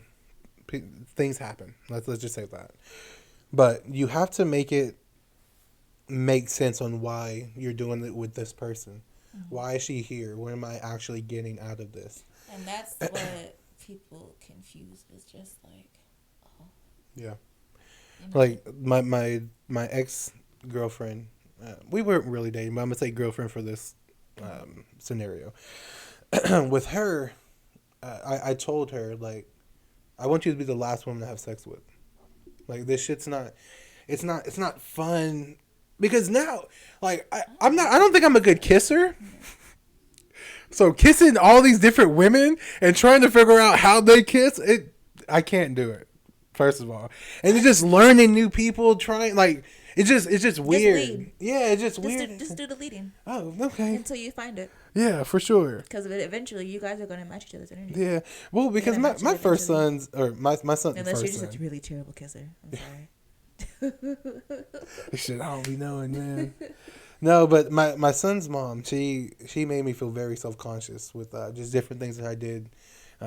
[SPEAKER 1] Things happen. Let's just say that. But you have to make it make sense on why you're doing it with this person. Mm-hmm. Why is she here? What am I actually getting out of this?
[SPEAKER 2] And that's what people confuse. It's just like, oh.
[SPEAKER 1] Yeah. Like, my ex-girlfriend, we weren't really dating, but I'm going to say girlfriend for this scenario. With her... I told her, like, I want you to be the last woman to have sex with. Like, this shit's not, it's not fun. Because now, like, I don't think I'm a good kisser. So kissing all these different women and trying to figure out how they kiss, I can't do it, first of all. And it's just learning new people, trying, like, it's just weird.
[SPEAKER 2] Lead.
[SPEAKER 1] Yeah, it's just weird.
[SPEAKER 2] Just do the leading.
[SPEAKER 1] Oh, okay.
[SPEAKER 2] Until you find it.
[SPEAKER 1] Yeah, for sure.
[SPEAKER 2] Because eventually you guys are going to match each other's energy.
[SPEAKER 1] Yeah. Well, because my first son's, or my son's
[SPEAKER 2] Unless
[SPEAKER 1] first
[SPEAKER 2] you're just
[SPEAKER 1] son.
[SPEAKER 2] a really terrible kisser. I'm sorry.
[SPEAKER 1] Shit, I don't be knowing, man. No, but my son's mom, she made me feel very self-conscious with just different things that I did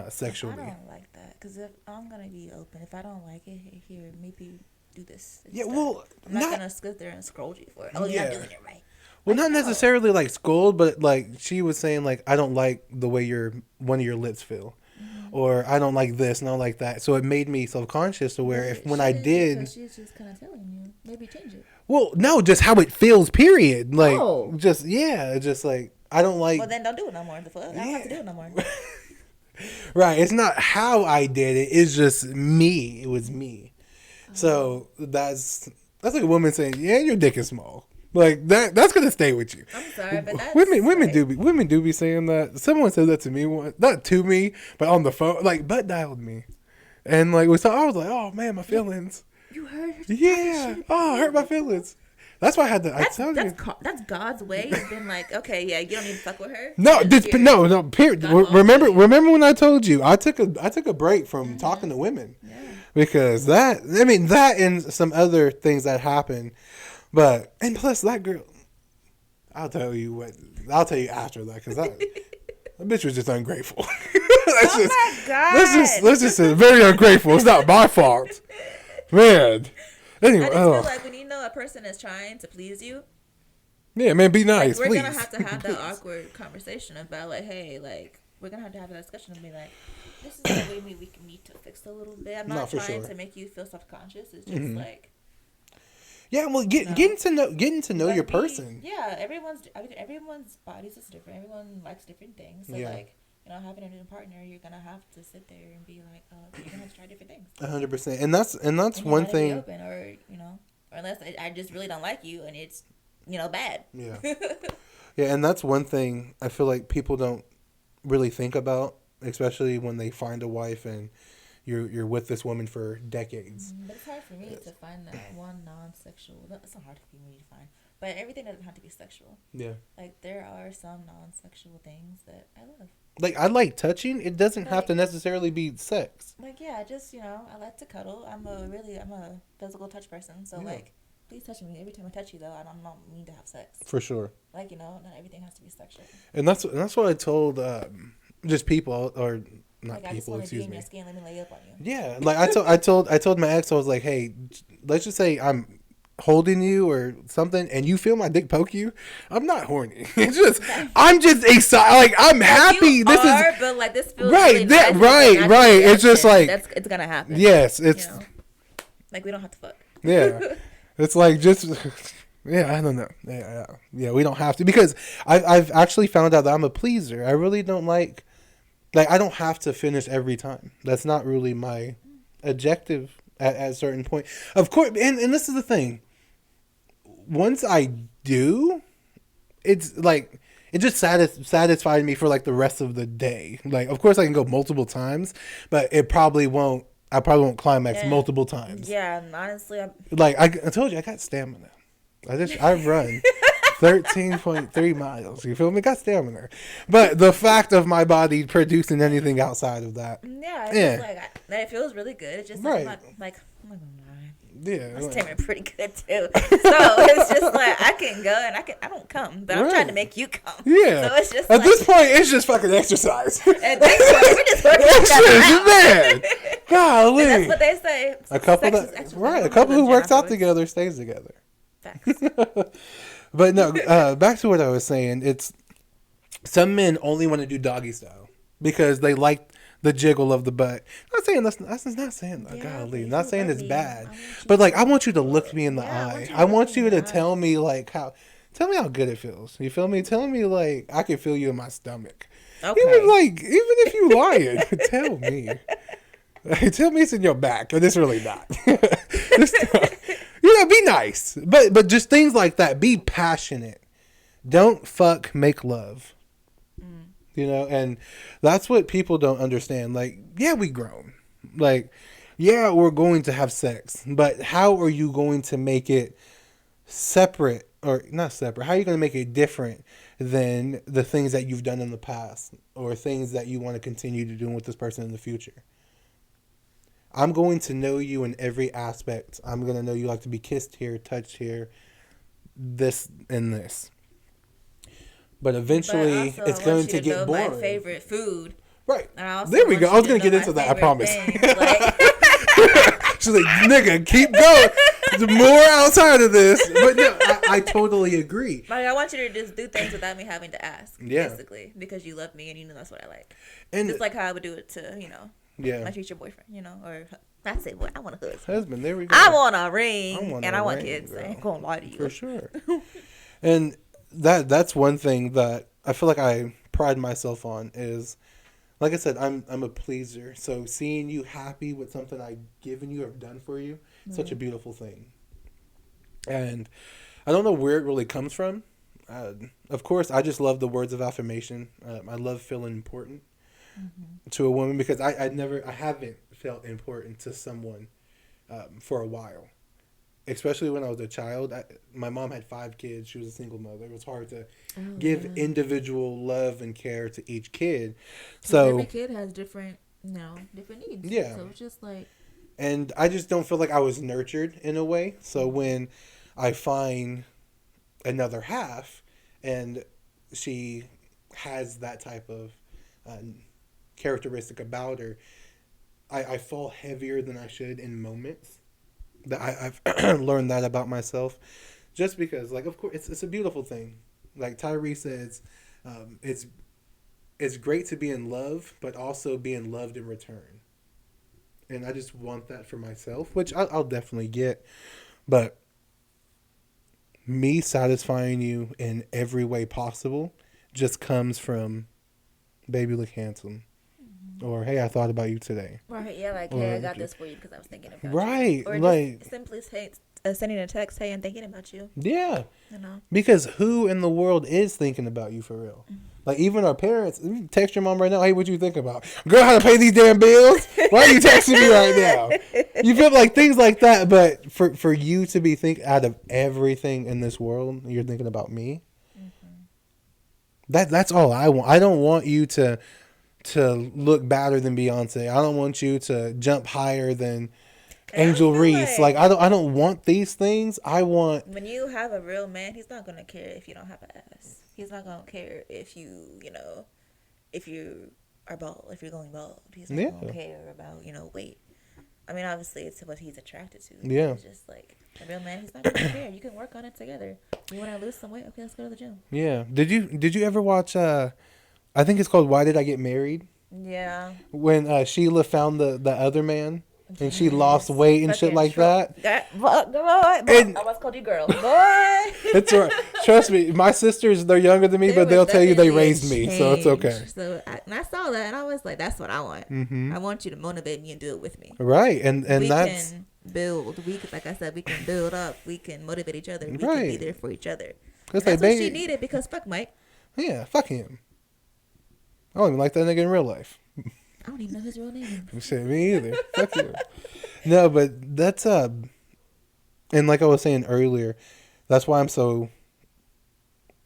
[SPEAKER 1] sexually.
[SPEAKER 2] I don't like that, because if I'm gonna be open, if I don't like it, here, maybe do this
[SPEAKER 1] instead. Yeah,
[SPEAKER 2] well, I'm not gonna sit there and scold you for it. Oh, you're not doing it right.
[SPEAKER 1] Well, not necessarily like scold, but like she was saying, like, I don't like the way one of your lips feel, or I don't like this and I don't like that. So it made me self-conscious to where when I did,
[SPEAKER 2] she's just kind of telling you, maybe change it.
[SPEAKER 1] Well, no, just how it feels. Period. Like, just like I don't like.
[SPEAKER 2] Well, then don't do it no more. The fuck, I don't have to do it no more.
[SPEAKER 1] Right. It's not how I did it. It's just me. It was me. So that's like a woman saying, "Yeah, your dick is small." Like that. That's gonna stay with you.
[SPEAKER 2] I'm sorry, but that's
[SPEAKER 1] women do be saying that. Someone said that to me once, not to me, but on the phone, like butt dialed me, and like I was like, "Oh man, my feelings."
[SPEAKER 2] You hurt.
[SPEAKER 1] Yeah. Oh, I hurt my feelings. That's why I had to.
[SPEAKER 2] That's God's way. He's been like, okay, yeah, you don't need to fuck with her.
[SPEAKER 1] No, no. Period. Remember when I told you I took a break from talking to women, because that and some other things that happened, and plus that girl, I'll tell you after that, because that bitch was just ungrateful.
[SPEAKER 2] my God.
[SPEAKER 1] Let's just say very ungrateful. It's not my fault, man. Anyway,
[SPEAKER 2] I just feel like when you know a person is trying to please you,
[SPEAKER 1] yeah, man, be nice.
[SPEAKER 2] Like, we're
[SPEAKER 1] please.
[SPEAKER 2] gonna have to have that awkward conversation about like, hey, like we're gonna have to have that discussion and be like, this is the way we can need to fix a little bit. I'm not trying to make you feel self-conscious. It's just like.
[SPEAKER 1] Yeah, well, getting to know your person.
[SPEAKER 2] Yeah, everyone's bodies is different. Everyone likes different things. So like, you know, having a new partner, you're gonna have to sit there and be like, you're gonna have to try different things.
[SPEAKER 1] 100%, and that's one thing.
[SPEAKER 2] Be open, or or unless I just really don't like you and it's bad.
[SPEAKER 1] Yeah, yeah, and that's one thing I feel like people don't really think about, especially when they find a wife and you're with this woman for decades.
[SPEAKER 2] But it's hard for me to find that one non-sexual. It's not hard for me to find. But everything doesn't have to be sexual.
[SPEAKER 1] Yeah.
[SPEAKER 2] Like, there are some non-sexual things that I love.
[SPEAKER 1] Like, I like touching. It doesn't have to necessarily be sex.
[SPEAKER 2] Like, yeah, just, I like to cuddle. I'm a physical touch person. So, like, please touch me. Every time I touch you, though, I don't mean to have sex.
[SPEAKER 1] For sure.
[SPEAKER 2] Like, not everything has to be sexual.
[SPEAKER 1] And that's what I told just people, or not
[SPEAKER 2] like,
[SPEAKER 1] people, excuse me.
[SPEAKER 2] I just want to be in your skin. Let me lay up on you.
[SPEAKER 1] Yeah. Like, I told my ex, I was like, hey, let's just say I'm holding you or something and you feel my dick poke you, I'm not horny. I'm just excited. Like, I'm happy.
[SPEAKER 2] But like, this feels
[SPEAKER 1] right.
[SPEAKER 2] Really nice.
[SPEAKER 1] Right. It's just like
[SPEAKER 2] it's gonna happen.
[SPEAKER 1] Yes, it's
[SPEAKER 2] like, we don't have to fuck.
[SPEAKER 1] Yeah, it's like just I don't know. Yeah, we don't have to, because I've actually found out that I'm a pleaser. I really don't like I don't have to finish every time. That's not really my objective at a certain point. Of course, and this is the thing. Once I do, it's like it just satisfied me for like the rest of the day. Like, of course I can go multiple times, but I probably won't climax multiple times.
[SPEAKER 2] Yeah, and honestly,
[SPEAKER 1] I told you I got stamina. I run 13.3 miles. You feel me? Got stamina. But the fact of my body producing anything outside of that.
[SPEAKER 2] Yeah, it's just like it feels really good. It's just like, I'm not gonna lie.
[SPEAKER 1] Yeah,
[SPEAKER 2] my stamina pretty good too. So it's just like I can go and I don't come, but I'm trying to make you come.
[SPEAKER 1] Yeah.
[SPEAKER 2] So it's just
[SPEAKER 1] at this point, it's just fucking exercise.
[SPEAKER 2] At this point, we're just working out.
[SPEAKER 1] Man, golly.
[SPEAKER 2] And that's what they say.
[SPEAKER 1] A couple who works out together stays together.
[SPEAKER 2] Facts.
[SPEAKER 1] But no, back to what I was saying. It's some men only want to do doggy style because they like the jiggle of the butt. I'm not saying that's not saying golly, not saying it's bad, but like I want you to look me in the eye. I want you to tell me tell me how good it feels. You feel me? Tell me like I can feel you in my stomach.
[SPEAKER 2] Okay.
[SPEAKER 1] Even if you lying, tell me. Tell me it's in your back, but it's really not. Be nice, but just things like that. Be passionate. Don't fuck, make love. And that's what people don't understand. Like, yeah, we grown. Like, yeah, we're going to have sex, but how are you going to make it separate, or not separate? How are you going to make it different than the things that you've done in the past, or things that you want to continue to do with this person in the future? I'm going to know you in every aspect. I'm going to know you like to be kissed here, touched here, this and this. But eventually,
[SPEAKER 2] but also,
[SPEAKER 1] it's
[SPEAKER 2] I
[SPEAKER 1] going
[SPEAKER 2] want you
[SPEAKER 1] to
[SPEAKER 2] to
[SPEAKER 1] get
[SPEAKER 2] know
[SPEAKER 1] boring.
[SPEAKER 2] my favorite food.
[SPEAKER 1] Right.
[SPEAKER 2] And I also
[SPEAKER 1] there we
[SPEAKER 2] want
[SPEAKER 1] go.
[SPEAKER 2] you
[SPEAKER 1] I was
[SPEAKER 2] to
[SPEAKER 1] going to
[SPEAKER 2] know
[SPEAKER 1] get
[SPEAKER 2] my
[SPEAKER 1] into that, I
[SPEAKER 2] favorite
[SPEAKER 1] promise.
[SPEAKER 2] things. Like,
[SPEAKER 1] She's like, nigga, keep going. More outside of this. But no, I totally agree.
[SPEAKER 2] like, I want you to just do things without me having to ask.
[SPEAKER 1] Yeah.
[SPEAKER 2] Basically. Because you love me and you know that's what I like.
[SPEAKER 1] And
[SPEAKER 2] just like how I would do it to, my future boyfriend, or I say, boy, I want a husband.
[SPEAKER 1] There we go.
[SPEAKER 2] I want a ring. I want kids.
[SPEAKER 1] Girl.
[SPEAKER 2] I ain't going to lie to you.
[SPEAKER 1] For sure. And that's one thing that I feel like I pride myself on is, like I said, I'm a pleaser. So seeing you happy with something I've given you or done for you, such a beautiful thing. And I don't know where it really comes from. Of course, I just love the words of affirmation. I love feeling important to a woman because I haven't felt important to someone for a while. Especially when I was a child. My mom had 5 kids. She was a single mother. It was hard to give individual love and care to each kid. So
[SPEAKER 2] every kid has different needs.
[SPEAKER 1] Yeah.
[SPEAKER 2] So it's just like.
[SPEAKER 1] And I just don't feel like I was nurtured in a way. So when I find another half and she has that type of characteristic about her, I fall heavier than I should in moments. That I've learned that about myself, just because, like, of course, it's a beautiful thing. Like Tyree says, it's great to be in love, but also being loved in return. And I just want that for myself, which I'll definitely get. But me satisfying you in every way possible just comes from, baby, look handsome. Or, hey, I thought about you today.
[SPEAKER 2] Right, yeah, like, hey, I got this for you because I was thinking about you.
[SPEAKER 1] Right,
[SPEAKER 2] or
[SPEAKER 1] like,
[SPEAKER 2] just simply sending a text, hey, I'm thinking about you.
[SPEAKER 1] Yeah. Because who in the world is thinking about you for real? Like, even our parents, text your mom right now, hey, what you think about? Girl, how to pay these damn bills? Why are you texting me right now? You feel like things like that, but for you to be out of everything in this world, you're thinking about me? That's all I want. I don't want you to look badder than Beyonce. I don't want you to jump higher than Angel Reese. Like, I don't want these things. I want...
[SPEAKER 2] When you have a real man, he's not going to care if you don't have an ass. He's not going to care if if you are bald, if you're going bald. He's not going to care about, weight. I mean, obviously, it's what he's attracted to.
[SPEAKER 1] Yeah.
[SPEAKER 2] It's just like, a real man, he's not going to care. You can work on it together. You want to lose some weight? Okay, let's go to the gym.
[SPEAKER 1] Yeah. Did you ever watch... I think it's called Why Did I Get Married?
[SPEAKER 2] Yeah.
[SPEAKER 1] When Sheila found the other man and she lost weight and shit like that.
[SPEAKER 2] I was called you girl. Boy.
[SPEAKER 1] It's all right. Trust me, my sisters, they're younger than me, but they'll tell you they raised me, so it's okay.
[SPEAKER 2] So I saw that and I was like, that's what I want. I want you to motivate me and do it with me.
[SPEAKER 1] Right. And
[SPEAKER 2] we
[SPEAKER 1] that's...
[SPEAKER 2] can build. Like I said, we can build up. We can motivate each other. We can be there for each other. That's what she needed because fuck Mike.
[SPEAKER 1] Yeah, fuck him. I don't even like that nigga in real life.
[SPEAKER 2] I don't even know his real name.
[SPEAKER 1] Shit, me either. Fuck you. No, but that's and like I was saying earlier, that's why I'm so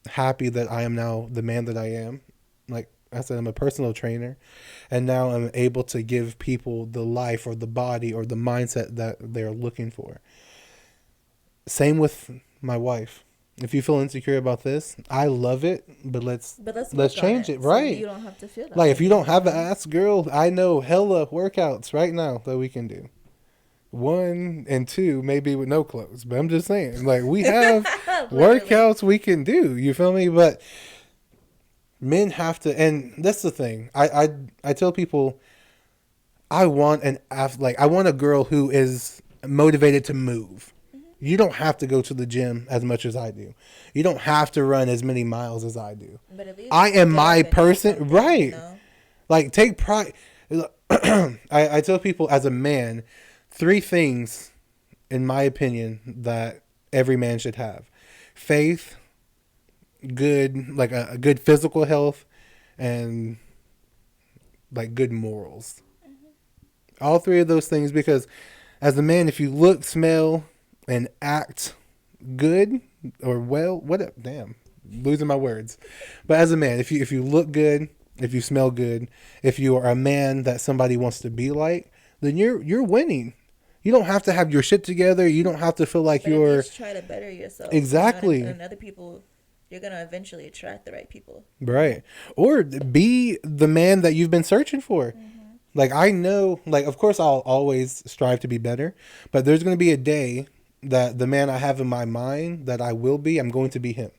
[SPEAKER 1] happy that I am now the man that I am. Like I said, I'm a personal trainer, and now I'm able to give people the life or the body or the mindset that they're looking for. Same with my wife. If you feel insecure about this, I love it, but let's change it, right?
[SPEAKER 2] So you don't have to feel that.
[SPEAKER 1] Like, if you don't have an ass, girl, I know hella workouts right now that we can do. 1 and 2, maybe with no clothes, but I'm just saying, like, we have workouts we can do. You feel me? But men have to, and that's the thing. I tell people, I want a girl who is motivated to move. You don't have to go to the gym as much as I do. You don't have to run as many miles as I do.
[SPEAKER 2] But at least
[SPEAKER 1] I am my person. Right. Like, take pride. I tell people as a man, 3 things, in my opinion, that every man should have. Faith, good, like a good physical health, and like good morals. All 3 of those things, because as a man, if you look, smell, and act good or well, losing my words. But as a man, if you look good, if you smell good, if you are a man that somebody wants to be like, then you're winning. You don't have to have your shit together. You don't have to feel like
[SPEAKER 2] but
[SPEAKER 1] you're...
[SPEAKER 2] at least try to better yourself.
[SPEAKER 1] Exactly.
[SPEAKER 2] You know, and other people, you're going to eventually attract the right people.
[SPEAKER 1] Right. Or be the man that you've been searching for.
[SPEAKER 2] Mm-hmm.
[SPEAKER 1] Like, I know, like, of course I'll always strive to be better, but there's going to be a day that the man I have in my mind that I will be, I'm going to be him.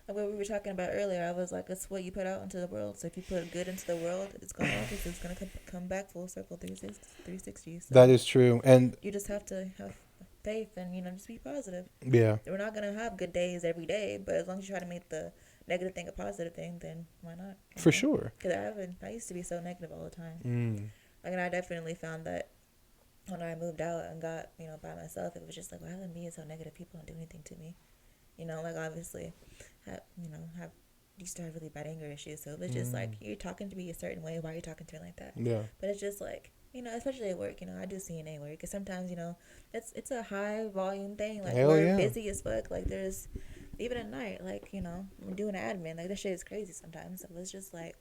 [SPEAKER 2] Like what we were talking about earlier, I was like, it's what you put out into the world. So if you put good into the world, it's going to come back full circle 360. So
[SPEAKER 1] that is true. And
[SPEAKER 2] you just have to have faith and, you know, just be positive.
[SPEAKER 1] Yeah.
[SPEAKER 2] We're not going to have good days every day, but as long as you try to make the negative thing a positive thing, then why not?
[SPEAKER 1] For sure.
[SPEAKER 2] Because I used to be so negative all the time. Like, and I definitely found that when I moved out and got, you know, by myself, it was just like, why would me so negative? People don't do anything to me. You know, like, obviously, used to have really bad anger issues. So it was just like, you're talking to me a certain way. Why are you talking to me like that?
[SPEAKER 1] Yeah.
[SPEAKER 2] But it's just like, you know, especially at work, you know, I do CNA work. Because sometimes, you know, it's a high volume thing. Like, we're busy as fuck. Like, there's, even at night, like, you know, we're doing admin. Like, this shit is crazy sometimes. So it's just like,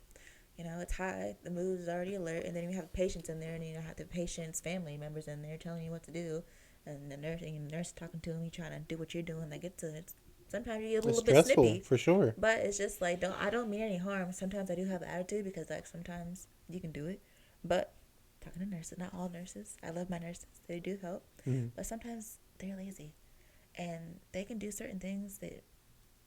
[SPEAKER 2] you know, it's high. The mood is already alert. And then you have patients in there. And you have the patient's family members in there telling you what to do. And the nurse talking to them. You trying to do what you're doing. Like, it's sometimes you get a little bit snippy.
[SPEAKER 1] For sure.
[SPEAKER 2] But it's just like, I don't mean any harm. Sometimes I do have an attitude because, like, sometimes you can do it. But talking to nurses, not all nurses. I love my nurses. They do help. But sometimes they're lazy. And they can do certain things that,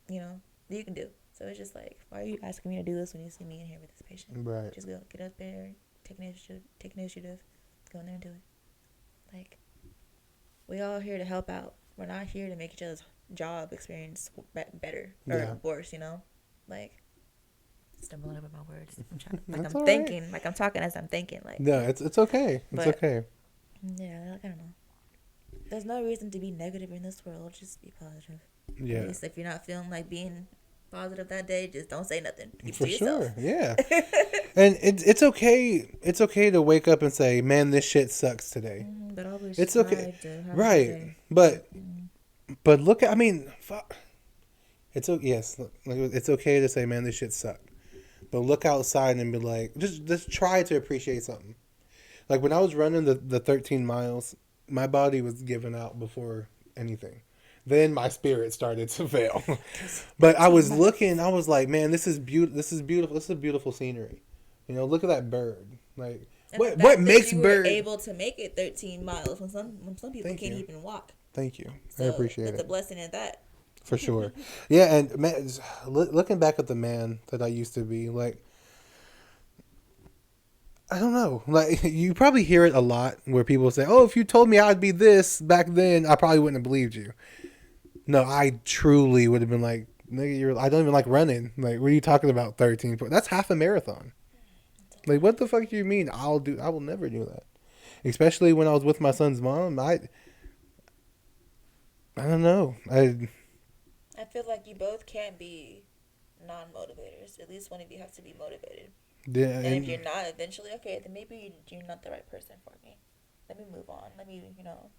[SPEAKER 2] you know, you can do. So it's just like, why are you asking me to do this when you see me in here with this patient?
[SPEAKER 1] Right.
[SPEAKER 2] Just go, get up there, take initiative, go in there and do it. Like, we all here to help out. We're not here to make each other's job experience better or worse, you know? Like, stumbling over my words. I'm trying, like, I'm thinking, right. Like, I'm talking as I'm thinking. Like,
[SPEAKER 1] no, it's okay. It's okay.
[SPEAKER 2] Yeah, like, I don't know. There's no reason to be negative in this world. Just be positive.
[SPEAKER 1] Yeah.
[SPEAKER 2] At least if you're not feeling like being positive that day, just don't say nothing. Keep
[SPEAKER 1] For
[SPEAKER 2] to yourself.
[SPEAKER 1] sure, yeah. And it's okay. It's okay to wake up and say, "Man, this shit sucks today."
[SPEAKER 2] But always
[SPEAKER 1] it's okay, right? But look at, I mean, fuck. It's okay. Yes, it's okay to say, "Man, this shit sucked." But look outside and be like, just try to appreciate something. Like when I was running the 13 miles, my body was giving out before anything. Then my spirit started to fail. But I was looking, I was like, man, this is beautiful. This is a beautiful scenery. You know, look at that bird. Like,
[SPEAKER 2] and
[SPEAKER 1] what makes bird
[SPEAKER 2] were able to make it 13 miles when some people can't even walk.
[SPEAKER 1] Thank you.
[SPEAKER 2] So
[SPEAKER 1] I appreciate it.
[SPEAKER 2] It's a blessing at that.
[SPEAKER 1] For sure. Yeah, and man, looking back at the man that I used to be, like, I don't know. Like, you probably hear it a lot where people say, "Oh, if you told me I'd be this back then, I probably wouldn't have believed you." No, I truly would have been like, "Nigga, I don't even like running. Like, what are you talking about? 13? That's half a marathon. Like, what the fuck do you mean? I will never do that." Especially when I was with my son's mom. I don't know. I
[SPEAKER 2] feel like you both can't be non-motivators. At least one of you has to be motivated.
[SPEAKER 1] Yeah,
[SPEAKER 2] and if you're not, eventually, okay, then maybe you're not the right person for me. Let me move on. Let me, you know,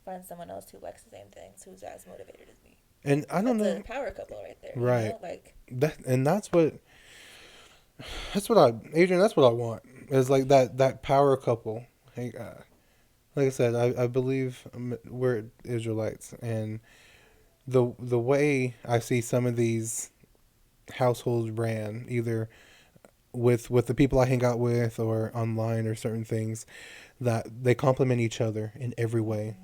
[SPEAKER 2] find someone else who likes the same things, who's as motivated as me.
[SPEAKER 1] And I don't know.
[SPEAKER 2] That's a power couple right there.
[SPEAKER 1] Right.
[SPEAKER 2] You know? Like
[SPEAKER 1] that's what Adriane, that's what I want. Is like that power couple. Like I said, I believe we're Israelites, and the way I see some of these households ran, either with the people I hang out with or online or certain things, that they complement each other in every way.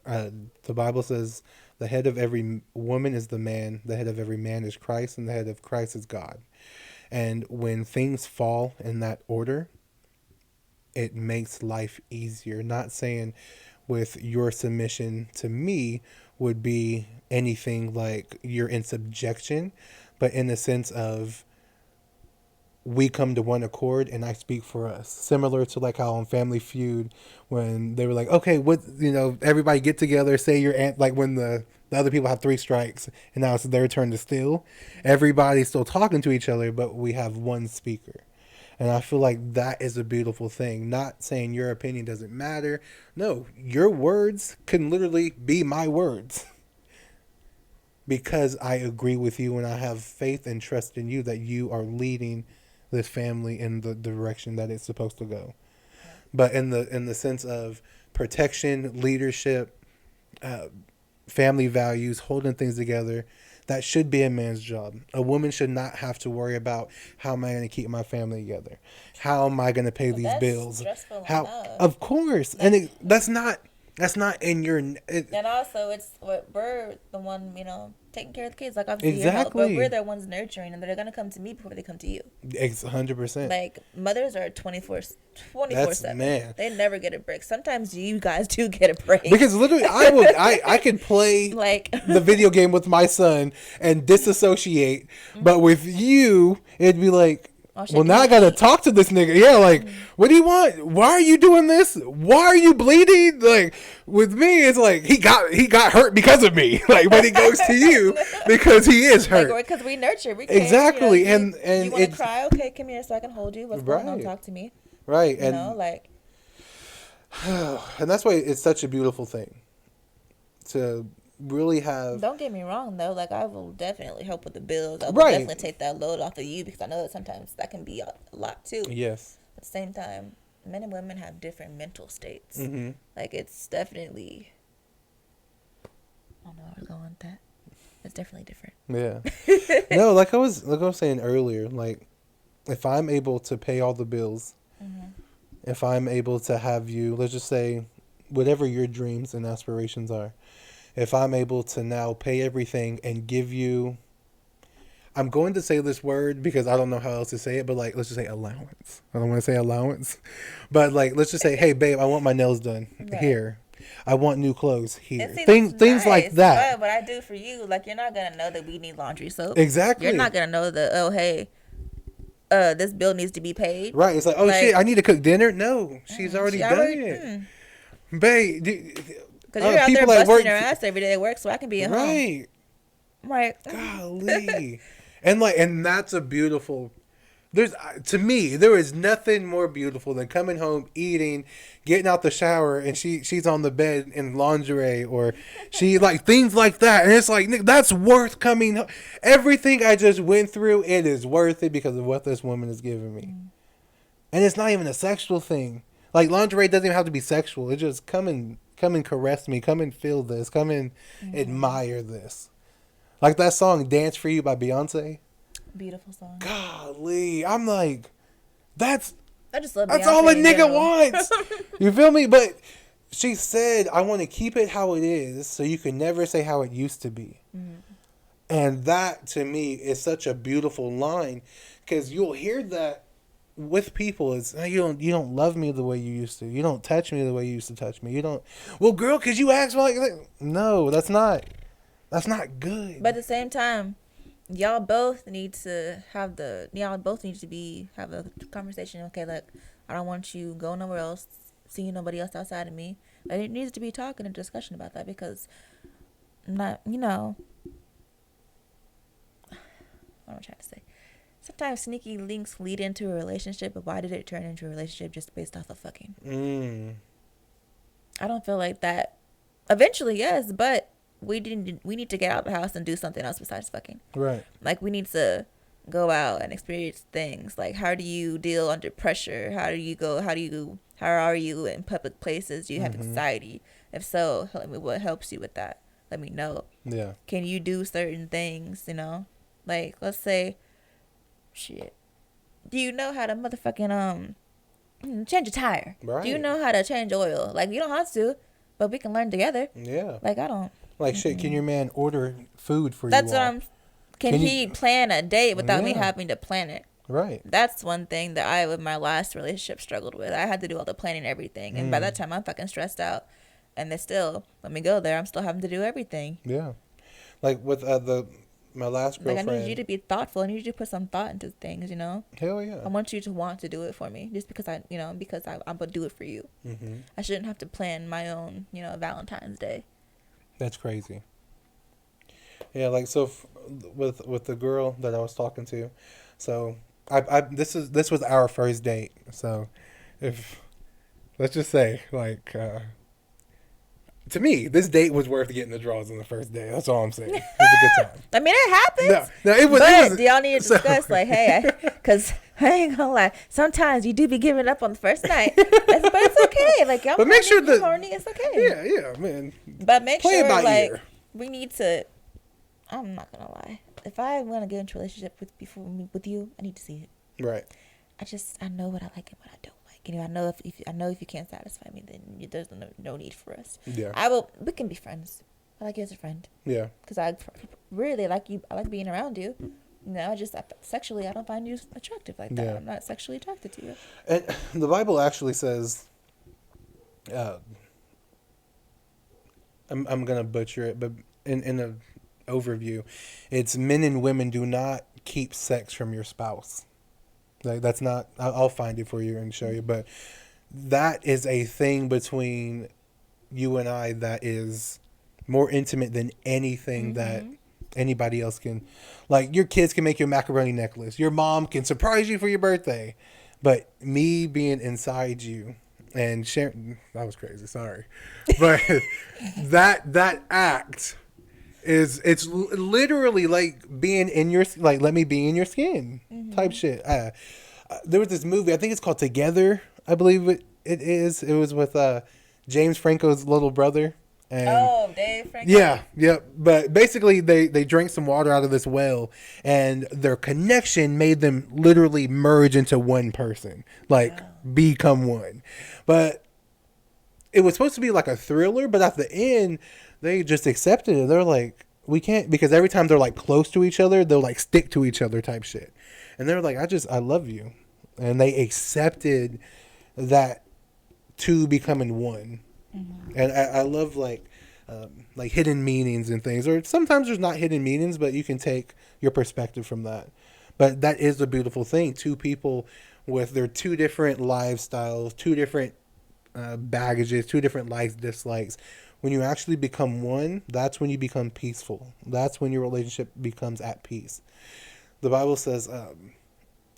[SPEAKER 1] The Bible says the head of every woman is the man, the head of every man is Christ, and the head of Christ is God. And when things fall in that order, it makes life easier. Not saying with your submission to me would be anything like you're in subjection, but in the sense of we come to one accord and I speak for us. Similar to like how on Family Feud, when they were like, okay, what, you know, everybody get together, say your aunt, like when the other people have 3 strikes and now it's their turn to steal. Everybody's still talking to each other, but we have one speaker. And I feel like that is a beautiful thing. Not saying your opinion doesn't matter. No, your words can literally be my words. Because I agree with you and I have faith and trust in you that you are leading this family in the direction that it's supposed to go. but in the sense of protection, leadership, family values, holding things together, that should be a man's job. A woman should not have to worry about, how am I going to keep my family together? How am I going to pay these bills? How, of course, and that's not in your.
[SPEAKER 2] And also, it's we're the one, taking care of the kids. Like, obviously,
[SPEAKER 1] exactly.
[SPEAKER 2] But we're the ones nurturing, and they're gonna come to me before they come to you.
[SPEAKER 1] 100%.
[SPEAKER 2] Like, mothers are 24/7.
[SPEAKER 1] That's, man.
[SPEAKER 2] They never get a break. Sometimes you guys do get a break.
[SPEAKER 1] Because literally, I could play like the video game with my son and disassociate, but with you, it'd be like, well, now I gotta talk to this nigga. Yeah, like, what do you want? Why are you doing this? Why are you bleeding? Like, with me, it's like he got hurt because of me. Like, when he goes to you, because he is hurt.
[SPEAKER 2] Like, because we nurture, we
[SPEAKER 1] exactly,
[SPEAKER 2] care,
[SPEAKER 1] and
[SPEAKER 2] you want to cry? Okay, come here so I can hold you. What's going on? Talk to me.
[SPEAKER 1] Right,
[SPEAKER 2] and
[SPEAKER 1] and that's why it's such a beautiful thing to really have.
[SPEAKER 2] Don't get me wrong though, like, I will definitely help with the bills. I will definitely take that load off of you, because I know that sometimes that can be a lot too.
[SPEAKER 1] Yes.
[SPEAKER 2] At the same time, men and women have different mental states.
[SPEAKER 1] Mm-hmm.
[SPEAKER 2] Like, it's definitely, I don't know where I was going with that. It's definitely different.
[SPEAKER 1] Yeah. No, like I was saying earlier, like, if I'm able to pay all the bills, if I'm able to have you, let's just say, whatever your dreams and aspirations are, if I'm able to now pay everything and give you, I'm going to say this word because I don't know how else to say it, but like, let's just say allowance. I don't want to say allowance, but like, let's just say, hey babe, I want my nails done here. I want new clothes here. Things nice, like that.
[SPEAKER 2] But what I do for you, like, you're not going to know that we need laundry soap.
[SPEAKER 1] Exactly.
[SPEAKER 2] You're not going to know that, oh, hey, this bill needs to be paid.
[SPEAKER 1] Right. It's like, oh, shit, I need to cook dinner. No, she's already done it. Babe,
[SPEAKER 2] because you're out there busting your ass every day at work, so I can be at home. Right.
[SPEAKER 1] Golly. and that's a beautiful. To me, there is nothing more beautiful than coming home, eating, getting out the shower, and she's on the bed in lingerie, or she like things like that, and it's like, that's worth coming home. Everything I just went through, it is worth it because of what this woman is giving me, and it's not even a sexual thing. Like, lingerie doesn't even have to be sexual. It just come and caress me, come and feel this, come and admire this. Like that song "Dance for You" by Beyonce.
[SPEAKER 2] Beautiful song.
[SPEAKER 1] Golly, I'm like, I just love Beyonce. That's all a nigga wants. You feel me? But she said, I want to keep it how it is, so you can never say how it used to be. And that, to me, is such a beautiful line, because you'll hear that with people. Is, you don't love me the way you used to. You don't touch me the way you used to touch me. You don't. Well, girl, because you act like that. No, that's not good.
[SPEAKER 2] But at the same time, y'all both need to have a conversation. Okay, like, I don't want you going nowhere else, seeing nobody else outside of me. But it needs to be talk and a discussion about that, because what am I trying to say? Sometimes sneaky links lead into a relationship, but why did it turn into a relationship just based off of fucking? I don't feel like that. Eventually, yes, but we need to get out of the house and do something else besides fucking.
[SPEAKER 1] Right.
[SPEAKER 2] Like, we need to go out and experience things. Like, how do you deal under pressure? How are you in public places? Do you have anxiety? If so, what helps you with that? Let me know.
[SPEAKER 1] Yeah.
[SPEAKER 2] Can you do certain things, Like, let's say, do you know how to motherfucking change a tire? Right. Do you know how to change oil? Like, you don't have to, but we can learn together.
[SPEAKER 1] Yeah.
[SPEAKER 2] Like, I don't.
[SPEAKER 1] Like, shit, can your man order food for you?
[SPEAKER 2] That's what I'm. Can he plan a date without me having to plan it?
[SPEAKER 1] Right.
[SPEAKER 2] That's one thing that I, with my last relationship, struggled with. I had to do all the planning and everything. And by that time, I'm fucking stressed out. And they still, let me go there, I'm still having to do everything.
[SPEAKER 1] Yeah. Like, with my last girlfriend.
[SPEAKER 2] Like, I need you to be thoughtful. I need you to put some thought into things,
[SPEAKER 1] Hell yeah.
[SPEAKER 2] I want you to want to do it for me. Just because I'm going to do it for you. I shouldn't have to plan my own, Valentine's Day.
[SPEAKER 1] That's crazy. Yeah, like, so with the girl that I was talking to, so this was our first date. So if, let's just say, like, to me, this date was worth getting the draws on the first day. That's all I'm saying. It was a good time.
[SPEAKER 2] I mean, it happens.
[SPEAKER 1] No, it was.
[SPEAKER 2] But do y'all need to discuss, like, hey, because I ain't gonna lie. Sometimes you do be giving up on the first night, but it's okay. Like, I'm
[SPEAKER 1] but make sure that
[SPEAKER 2] horny. It's okay.
[SPEAKER 1] Yeah, man.
[SPEAKER 2] But make
[SPEAKER 1] Play
[SPEAKER 2] sure,
[SPEAKER 1] it by
[SPEAKER 2] like,
[SPEAKER 1] ear.
[SPEAKER 2] we need to. I'm not gonna lie. If I want to get into a relationship with you, I need to see it.
[SPEAKER 1] Right.
[SPEAKER 2] I know what I like and what I don't like. You know, I know if you can't satisfy me, then there's no need for us.
[SPEAKER 1] Yeah.
[SPEAKER 2] We can be friends. I like you as a friend.
[SPEAKER 1] Yeah.
[SPEAKER 2] Because I really like you. I like being around you. No, sexually, I don't find you attractive like that. Yeah. I'm not sexually attracted to you.
[SPEAKER 1] And the Bible actually says, I'm gonna butcher it, but in a overview, it's men and women do not keep sex from your spouse. Like, that's not. I'll find it for you and show you, but that is a thing between you and I that is more intimate than anything that anybody else can. Like, your kids can make you a macaroni necklace. Your mom can surprise you for your birthday. But me being inside you and sharing, that was crazy, sorry. But that act it's literally like being in your, like, let me be in your skin type shit. There was this movie, I think it's called Together, I believe it is. It was with James Franco's little brother. And
[SPEAKER 2] Dave Franco.
[SPEAKER 1] Yeah. But basically, they drank some water out of this well, and their connection made them literally merge into one person, like become one. But it was supposed to be like a thriller, but at the end, they just accepted it. They're like, we can't, because every time they're like close to each other, they'll like stick to each other type shit. And they're like, I love you. And they accepted that two becoming one. And I love like hidden meanings and things, or sometimes there's not hidden meanings, but you can take your perspective from that. But that is a beautiful thing. Two people with their two different lifestyles, two different baggages, two different likes, dislikes. When you actually become one, that's when you become peaceful. That's when your relationship becomes at peace. The Bible says,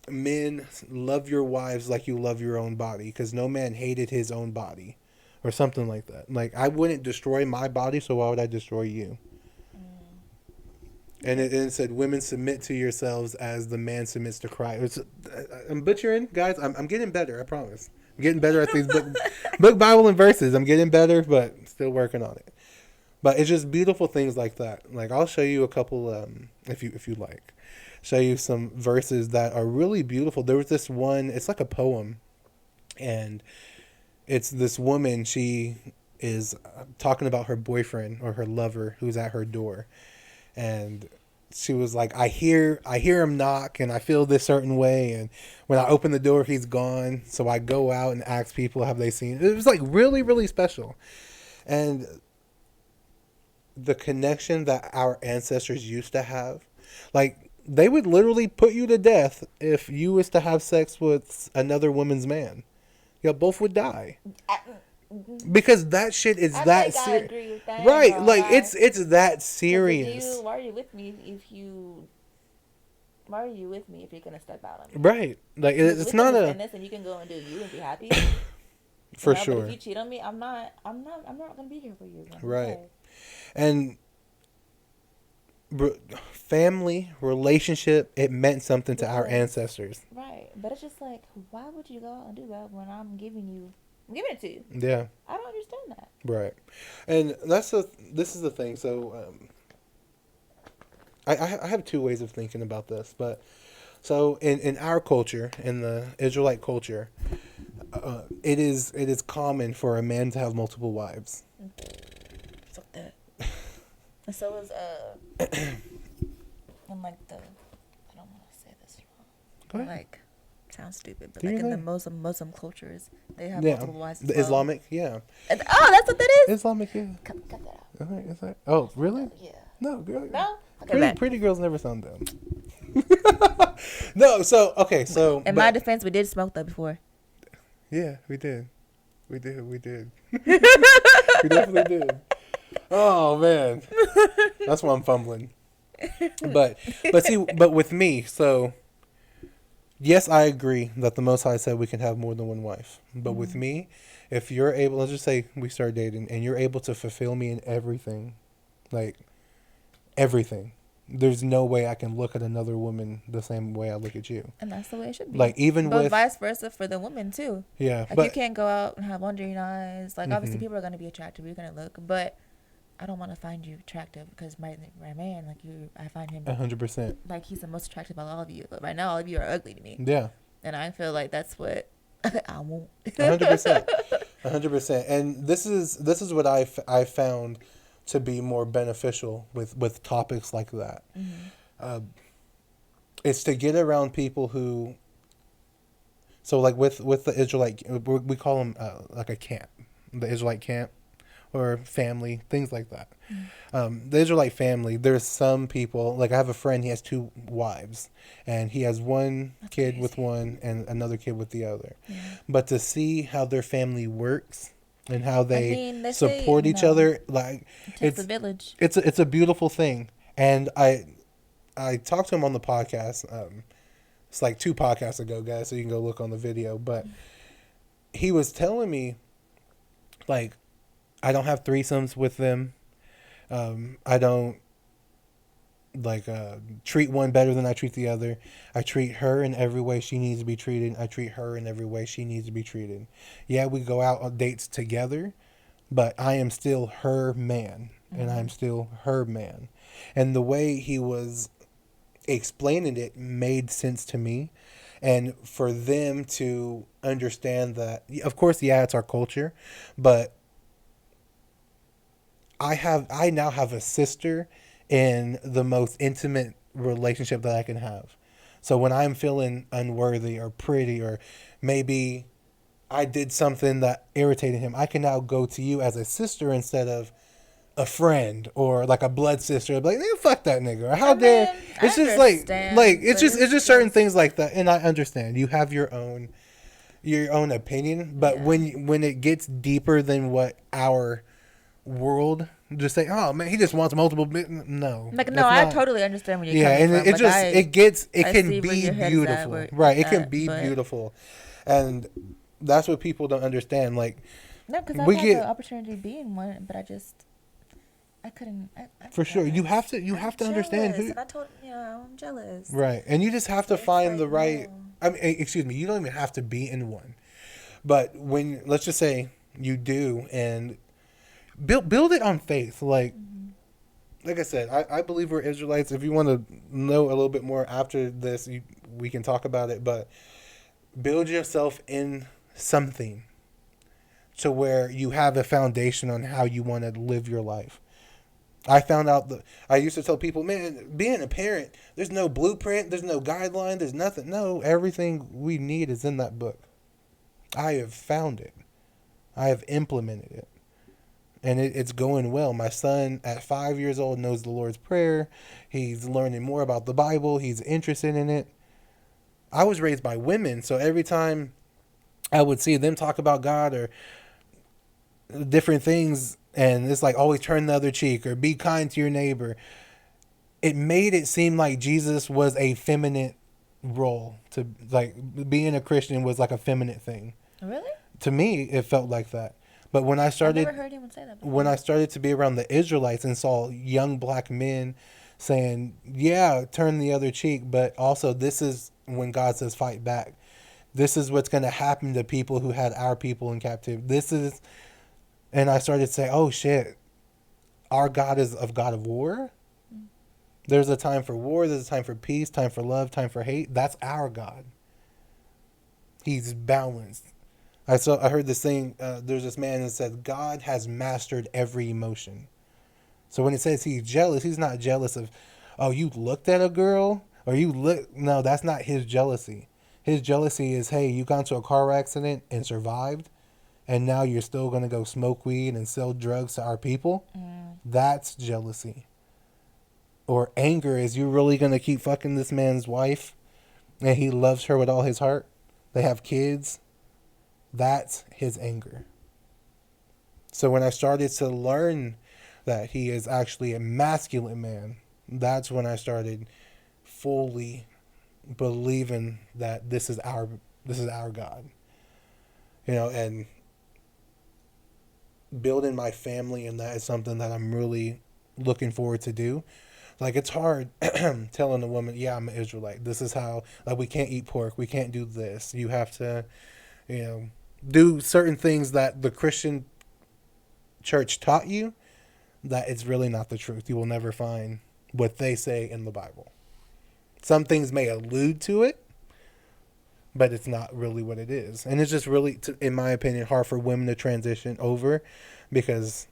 [SPEAKER 1] men, love your wives like you love your own body, because no man hated his own body. Or something like that. Like, I wouldn't destroy my body, so why would I destroy you? And it said, women, submit to yourselves as the man submits to Christ. I'm butchering, guys. I'm getting better, I promise. I'm getting better at these book, Bible, and verses. I'm getting better, but still working on it. But it's just beautiful things like that. Like, I'll show you a couple, if you like. Show you some verses that are really beautiful. There was this one, it's like a poem. And it's this woman, she is talking about her boyfriend or her lover who's at her door. And she was like, I hear him knock and I feel this certain way. And when I open the door, he's gone. So I go out and ask people, have they seen it? It was like really, really special. And the connection that our ancestors used to have, like, they would literally put you to death if you was to have sex with another woman's man. Yeah, both would die. Because that shit is that serious. Right, like, it's that serious.
[SPEAKER 2] Why are you with me if you're gonna step out on me?
[SPEAKER 1] Right, like, it's not a.
[SPEAKER 2] And you can go and do you and be happy.
[SPEAKER 1] For sure.
[SPEAKER 2] But if you cheat on me, I'm not gonna be here for you.
[SPEAKER 1] Right, and family, relationship, it meant something to our ancestors.
[SPEAKER 2] Right, but it's just like, why would you go out and do that when I'm giving it to you?
[SPEAKER 1] Yeah,
[SPEAKER 2] I don't understand that.
[SPEAKER 1] Right, and this is the thing. So, I have two ways of thinking about this, but so in our culture, in the Israelite culture, it is common for a man to have multiple wives.
[SPEAKER 2] Fuck that. And so is in like I don't want to say this wrong. Like, sounds stupid, but like in the Muslim cultures, they have multiple wives. The
[SPEAKER 1] Islamic, yeah.
[SPEAKER 2] That's what that is.
[SPEAKER 1] Islamic, yeah.
[SPEAKER 2] Cut that out.
[SPEAKER 1] Okay, is that? Oh, really?
[SPEAKER 2] Yeah.
[SPEAKER 1] No, girl.
[SPEAKER 2] No. Okay,
[SPEAKER 1] pretty girls never sound dumb. No, so okay, so.
[SPEAKER 2] In my defense, we did smoke that before.
[SPEAKER 1] Yeah, we did. We definitely did. Oh man, that's why I'm fumbling. But with me, so yes, I agree that the Most High said we can have more than one wife. But with me, if you're able, let's just say we start dating, and you're able to fulfill me in everything, like everything, there's no way I can look at another woman the same way I look at you.
[SPEAKER 2] And that's the way it should be.
[SPEAKER 1] Like, even
[SPEAKER 2] but
[SPEAKER 1] with...
[SPEAKER 2] vice versa for the woman, too.
[SPEAKER 1] Yeah.
[SPEAKER 2] Like, you can't go out and have wandering eyes. Like, obviously, people are going to be attractive. You're going to look. But I don't want to find you attractive because my man, like, I find him...
[SPEAKER 1] 100%.
[SPEAKER 2] Like, he's the most attractive of all of you. But right now, all of you are ugly to me.
[SPEAKER 1] Yeah.
[SPEAKER 2] And I feel like that's what I want.
[SPEAKER 1] 100%. 100%. And this is what I found to be more beneficial with topics like that. It's to get around people who... So, like, with the Israelite... We call them, like, a camp. The Israelite camp. Or family. Things like that. The Israelite family, there's some people... Like, I have a friend, he has 2 wives. And he has one
[SPEAKER 2] That's
[SPEAKER 1] kid
[SPEAKER 2] crazy.
[SPEAKER 1] with one and another kid with the other.
[SPEAKER 2] Yeah.
[SPEAKER 1] But to see how their family works... And how they support
[SPEAKER 2] say,
[SPEAKER 1] each other, like,
[SPEAKER 2] it's a village.
[SPEAKER 1] It's a beautiful thing. And I talked to him on the podcast. It's like 2 podcasts ago, guys, so you can go look on the video. But he was telling me, like, I don't have threesomes with them. I don't like treat one better than I treat the other. I treat her in every way she needs to be treated. I treat her in every way she needs to be treated. Yeah, we go out on dates together, but I am still her man, and I'm still her man. And the way he was explaining it made sense to me. And for them to understand that, of course, yeah, it's our culture, but I now have a sister in the most intimate relationship that I can have. So when I'm feeling unworthy or pretty, or maybe I did something that irritated him, I can now go to you as a sister instead of a friend or like a blood sister. I'd be like, nigga, fuck that nigga. Or how dare... It's just like it's just certain things like that. And I understand you have your own opinion, but when it gets deeper than what our world just say, oh man, he just wants multiple no,
[SPEAKER 2] like, no, I totally understand where you're coming from.
[SPEAKER 1] And it can be beautiful, right? It can be
[SPEAKER 2] but...
[SPEAKER 1] beautiful, and that's what people don't understand. Like,
[SPEAKER 2] no, because I had the opportunity to be in one, but I couldn't.
[SPEAKER 1] For sure, you have to understand who.
[SPEAKER 2] And I told I'm jealous.
[SPEAKER 1] Right, and you just have to find the right. I mean, excuse me, you don't even have to be in one, but when, let's just say you do, and build it on faith. Like I said, I believe we're Israelites. If you want to know a little bit more after this, we can talk about it. But build yourself in something to where you have a foundation on how you want to live your life. I found out that I used to tell people, man, being a parent, there's no blueprint, there's no guideline, there's nothing. No, everything we need is in that book. I have found it. I have implemented it. And it's going well. My son at 5 years old knows the Lord's Prayer. He's learning more about the Bible. He's interested in it. I was raised by women, so every time I would see them talk about God or different things, and it's like always turn the other cheek or be kind to your neighbor, it made it seem like Jesus was a feminine role. To like being a Christian was like a feminine thing.
[SPEAKER 2] Really?
[SPEAKER 1] To me, it felt like that. But when I started,
[SPEAKER 2] I've never heard anyone say that before.
[SPEAKER 1] When I started to be around the Israelites and saw young black men saying, yeah, turn the other cheek, but also this is when God says fight back. This is what's going to happen to people who had our people in captivity. And I started to say, oh shit, our God is a God of war. There's a time for war. There's a time for peace, time for love, time for hate. That's our God. He's balanced. I heard this thing. There's this man that said God has mastered every emotion. So when it says he's jealous, he's not jealous of, oh, you looked at a girl or you look. No, that's not his jealousy. His jealousy is, hey, you got into a car accident and survived, and now you're still gonna go smoke weed and sell drugs to our people. That's jealousy. Or anger is, you really gonna keep fucking this man's wife, and he loves her with all his heart. They have kids. That's his anger. So when I started to learn that he is actually a masculine man, that's when I started fully believing that this is our God. And building my family, and that is something that I'm really looking forward to do. Like, it's hard telling a woman, yeah, I'm an Israelite. This is how, like, we can't eat pork. We can't do this. You have to, you know, do certain things that the Christian church taught you, that it's really not the truth. You will never find what they say in the Bible. Some things may allude to it, but it's not really what it is. And it's just really, in my opinion, hard for women to transition over, because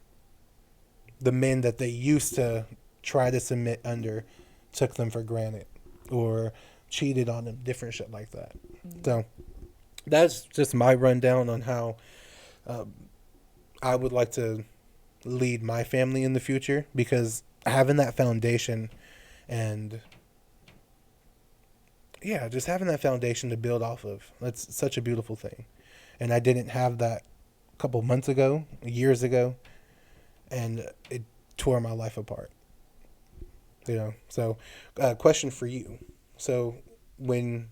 [SPEAKER 1] the men that they used to try to submit under took them for granted or cheated on them, different shit like that. Mm-hmm. So that's just my rundown on how I would like to lead my family in the future, because having that foundation and just having that foundation to build off of, that's such a beautiful thing. And I didn't have that a couple months ago, years ago, and it tore my life apart. You know, so question for you. So when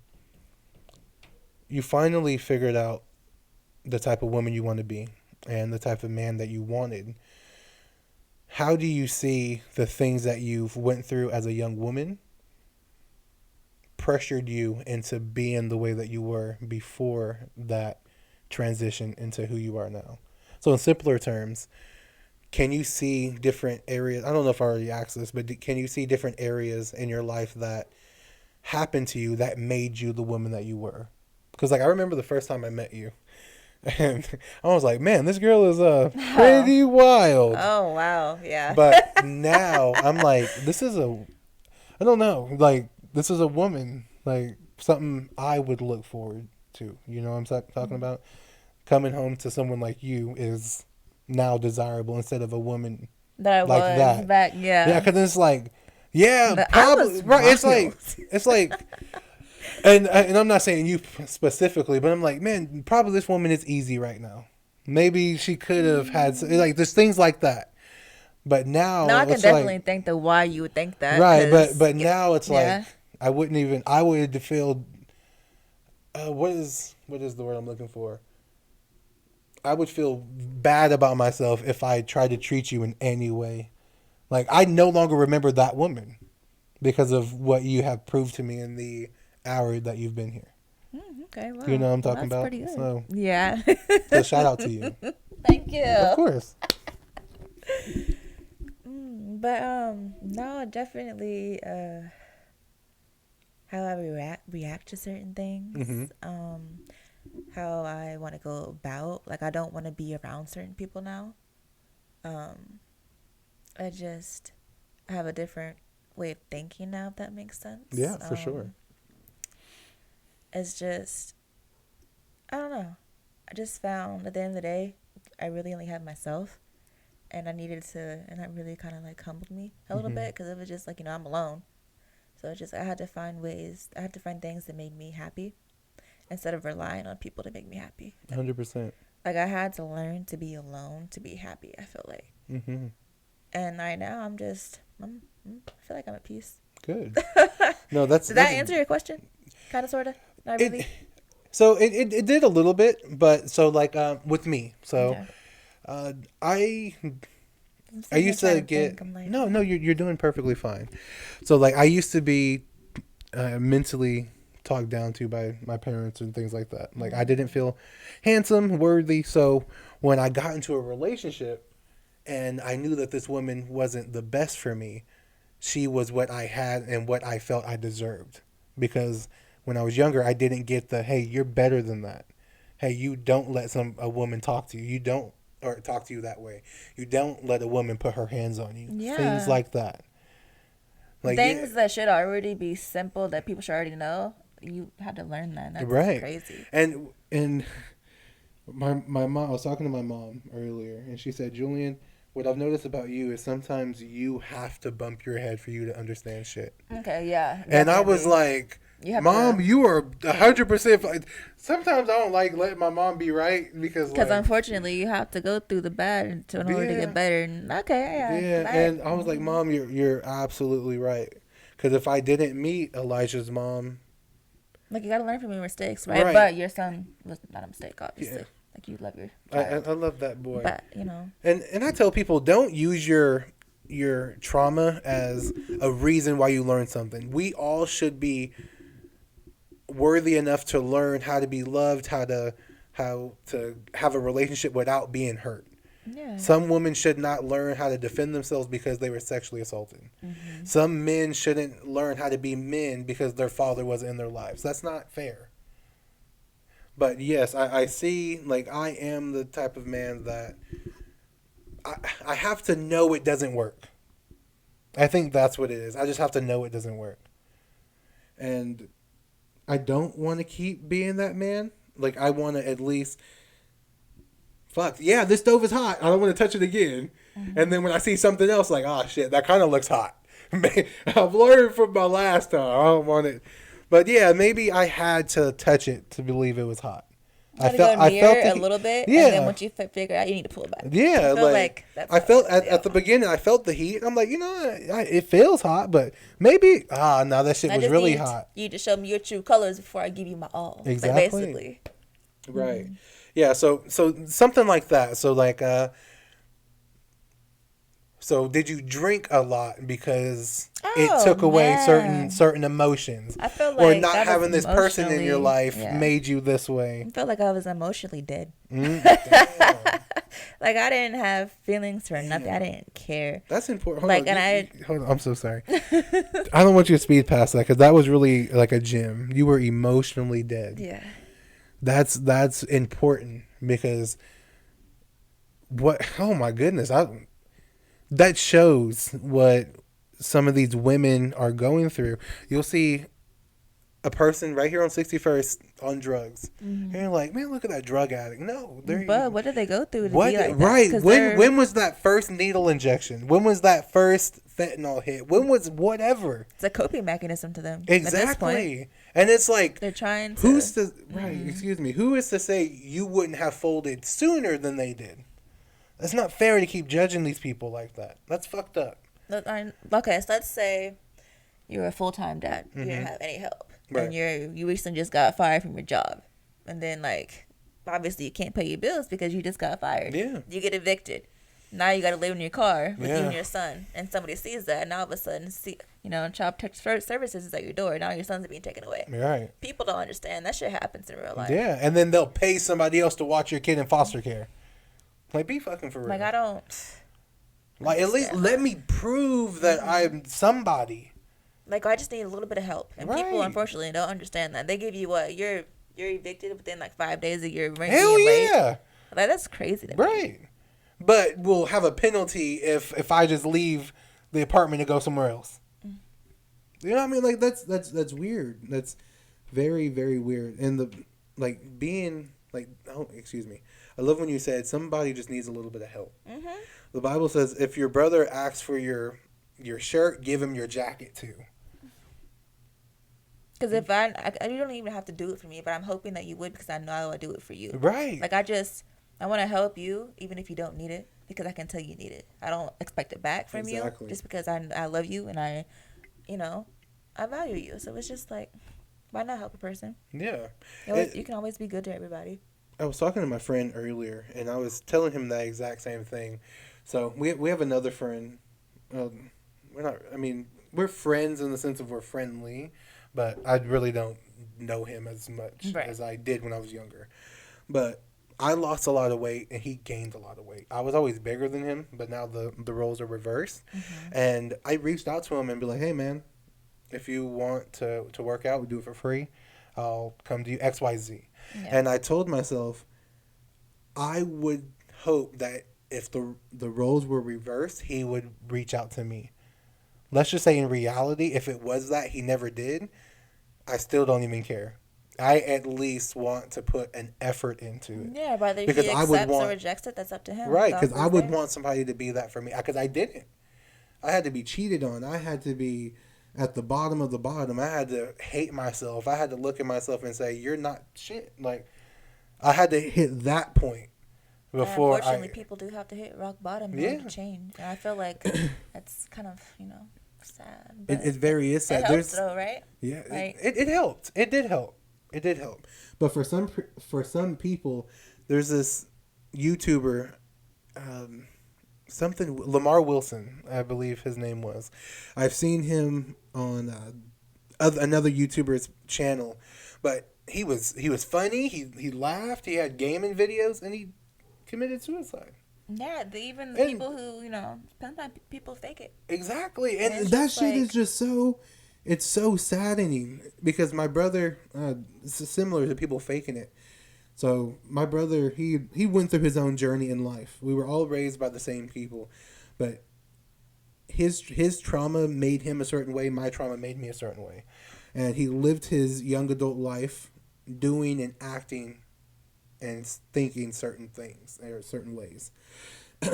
[SPEAKER 1] you finally figured out the type of woman you want to be and the type of man that you wanted, how do you see the things that you've went through as a young woman pressured you into being the way that you were before that transition into who you are now? So in simpler terms, can you see different areas? I don't know if I already asked this, but can you see different areas in your life that happened to you that made you the woman that you were? Because, like, I remember the first time I met you, and I was like, man, this girl is pretty wild.
[SPEAKER 2] Oh, wow. Yeah.
[SPEAKER 1] But now I'm like, I don't know, like, this is a woman, like, something I would look forward to. You know what I'm talking about? Coming home to someone like you is now desirable instead of a woman
[SPEAKER 2] that
[SPEAKER 1] like
[SPEAKER 2] was
[SPEAKER 1] that.
[SPEAKER 2] Back, yeah.
[SPEAKER 1] Yeah, because it's like, probably right. It's like, and I'm not saying you specifically, but I'm like, man, probably this woman is easy right now. Maybe she could have had like there's things like that. But now
[SPEAKER 2] I can definitely think the why you would think that.
[SPEAKER 1] Right, but now it's like I would feel. What is the word I'm looking for? I would feel bad about myself if I tried to treat you in any way. Like, I no longer remember that woman because of what you have proved to me in the hour that you've been here.
[SPEAKER 2] Okay, wow.
[SPEAKER 1] You know what I'm talking about?
[SPEAKER 2] Pretty good.
[SPEAKER 1] So,
[SPEAKER 2] yeah.
[SPEAKER 1] So shout out to you.
[SPEAKER 2] Thank you.
[SPEAKER 1] Of course.
[SPEAKER 2] But no, definitely how I react to certain things.
[SPEAKER 1] Mm-hmm.
[SPEAKER 2] How I want to go about. Like, I don't want to be around certain people now. I just have a different way of thinking now, if that makes sense.
[SPEAKER 1] Yeah, for sure.
[SPEAKER 2] It's just, I don't know. I just found at the end of the day, I really only had myself. And I needed to, and that really kind of like humbled me a little bit, because it was just like, I'm alone. So it's just, I had to find things that made me happy instead of relying on people to make me happy.
[SPEAKER 1] 100%.
[SPEAKER 2] Like, I had to learn to be alone to be happy, I feel like. Mm-hmm. And right now, I feel like I'm at peace.
[SPEAKER 1] Good. No, Did
[SPEAKER 2] that answer your question? Kind of, sort of? Not really?
[SPEAKER 1] It did a little bit, but so, like, with me. So, okay. I used to get... Like, no, you're doing perfectly fine. So, like, I used to be mentally talked down to by my parents and things like that. Like, I didn't feel handsome, worthy. So, when I got into a relationship and I knew that this woman wasn't the best for me, she was what I had and what I felt I deserved. Because when I was younger, I didn't get the, hey, you're better than that. Hey, you don't let a woman talk to you. You don't, or talk to you that way. You don't let a woman put her hands on you. Yeah. Things like that.
[SPEAKER 2] Like, things that should already be simple, that people should already know. You had to learn that. That's crazy.
[SPEAKER 1] And my mom, I was talking to my mom earlier, and she said, Julian, what I've noticed about you is sometimes you have to bump your head for you to understand shit.
[SPEAKER 2] Okay, yeah.
[SPEAKER 1] And I was like, Mom, you are 100%. Sometimes I don't like letting my mom be right because
[SPEAKER 2] unfortunately you have to go through the bad in order to get better. And
[SPEAKER 1] and I was like, Mom, you're absolutely right. Because if I didn't meet Elijah's mom,
[SPEAKER 2] like, you gotta learn from your mistakes, right? But your son was not a mistake, obviously. Yeah. Like, you love your child.
[SPEAKER 1] I love that boy.
[SPEAKER 2] But,
[SPEAKER 1] And I tell people, don't use your your trauma as a reason why you learn something. We all should be worthy enough to learn how to be loved, how to have a relationship without being hurt.
[SPEAKER 2] Yeah.
[SPEAKER 1] Some women should not learn how to defend themselves because they were sexually assaulted. Mm-hmm. Some men shouldn't learn how to be men because their father wasn't in their lives. That's not fair. But yes, I see, like, I am the type of man that I have to know it doesn't work. I think that's what it is. I just have to know it doesn't work. And I don't want to keep being that man. Like, I want to at least, fuck, yeah, this stove is hot. I don't want to touch it again. Mm-hmm. And then when I see something else, like, oh, shit, that kind of looks hot. I've learned from my last time. I don't want it. But yeah, maybe I had to touch it to believe it was hot.
[SPEAKER 2] I felt a little bit, yeah. And then once you figure it out, you need to pull it back.
[SPEAKER 1] Yeah, I felt at the beginning, I felt the heat. I'm like, it feels hot, but maybe no, that shit was really hot.
[SPEAKER 2] You just show me your true colors before I give you my all.
[SPEAKER 1] Exactly.
[SPEAKER 2] Like, basically.
[SPEAKER 1] Right. Mm-hmm. Yeah. So something like that. So like So did you drink a lot because it took away certain emotions?
[SPEAKER 2] I feel like,
[SPEAKER 1] or not having this person in your life made you this way.
[SPEAKER 2] I felt like I was emotionally dead. Like, I didn't have feelings for nothing. I didn't care.
[SPEAKER 1] That's important.
[SPEAKER 2] Hold
[SPEAKER 1] on. I'm so sorry. I don't want you to speed past that because that was really like a gem. You were emotionally dead.
[SPEAKER 2] Yeah.
[SPEAKER 1] That's important because oh my goodness, that shows what some of these women are going through. You'll see a person right here on 61st on drugs. Mm-hmm. And you're like, man, look at that drug addict. No.
[SPEAKER 2] But what did they go through to be like that?
[SPEAKER 1] Right. When was that first needle injection? When was that first fentanyl hit? When was whatever?
[SPEAKER 2] It's a coping mechanism to them.
[SPEAKER 1] Exactly.
[SPEAKER 2] At this point.
[SPEAKER 1] And it's like,
[SPEAKER 2] they're trying to.
[SPEAKER 1] Who is to say you wouldn't have folded sooner than they did? It's not fair to keep judging these people like that. That's fucked up.
[SPEAKER 2] Okay, so let's say you're a full-time dad. Mm-hmm. You didn't have any help. Right. And you recently just got fired from your job. And then, like, obviously you can't pay your bills because you just got fired. Yeah. You get evicted. Now you got to live in your car with you and your son. And somebody sees that. And all of a sudden, Child Protective Services is at your door. Now your son's being taken away. Right. People don't understand. That shit happens in real life.
[SPEAKER 1] Yeah. And then they'll pay somebody else to watch your kid in foster care. Like, be fucking for real.
[SPEAKER 2] Like, I don't.
[SPEAKER 1] Like, at least let me prove that I'm somebody.
[SPEAKER 2] Like, I just need a little bit of help. And people, unfortunately, don't understand that. They give you what? You're evicted within, like, 5 days of your rent.
[SPEAKER 1] Hell yeah.
[SPEAKER 2] Like, that's crazy to me.
[SPEAKER 1] Right. But we'll have a penalty if I just leave the apartment and go somewhere else. Mm. You know what I mean? Like, that's weird. That's very, very weird. And being, like, oh, excuse me. I love when you said somebody just needs a little bit of help. Mm-hmm. The Bible says if your brother asks for your shirt, give him your jacket too.
[SPEAKER 2] Because if you don't even have to do it for me, but I'm hoping that you would because I know I would do it for you.
[SPEAKER 1] Right.
[SPEAKER 2] Like, I want to help you even if you don't need it because I can tell you need it. I don't expect it back from you just because I love you and I value you. So it's just like, why not help a person?
[SPEAKER 1] Yeah.
[SPEAKER 2] You can always be good to everybody.
[SPEAKER 1] I was talking to my friend earlier, and I was telling him that exact same thing. So we have another friend. We're friends in the sense of we're friendly, but I really don't know him as much as I did when I was younger. But I lost a lot of weight, and he gained a lot of weight. I was always bigger than him, but now the roles are reversed. Mm-hmm. And I reached out to him and be like, hey, man, if you want to work out, we do it for free. I'll come to you, XYZ. Yeah. And I told myself, I would hope that if the roles were reversed, he would reach out to me. Let's just say in reality, if it was that he never did, I still don't even care. I at least want to put an effort into it.
[SPEAKER 2] Yeah, whether he accepts or rejects it, that's up to him.
[SPEAKER 1] Right, because I would want somebody to be that for me. Because I didn't. I had to be cheated on. I had to be at the bottom of the bottom. I had to hate myself. I had to look at myself and say, you're not shit. Like, I had to hit that point before.
[SPEAKER 2] Unfortunately, people do have to hit rock bottom in order to change. And I feel like that's kind of, sad.
[SPEAKER 1] It very is sad.
[SPEAKER 2] It helps though, right?
[SPEAKER 1] Yeah, it helped. It did help. It did help. But for some people, there's this YouTuber, something Lamar Wilson, I believe his name was. I've seen him on another YouTuber's channel, but he was funny. He laughed. He had gaming videos, and he committed suicide.
[SPEAKER 2] Yeah, even the people who sometimes people fake it.
[SPEAKER 1] Exactly, and that shit is just so. It's so saddening because my brother, it's similar to people faking it. So my brother, he went through his own journey in life. We were all raised by the same people, but his trauma made him a certain way. My trauma made me a certain way, and he lived his young adult life doing and acting and thinking certain things or certain ways.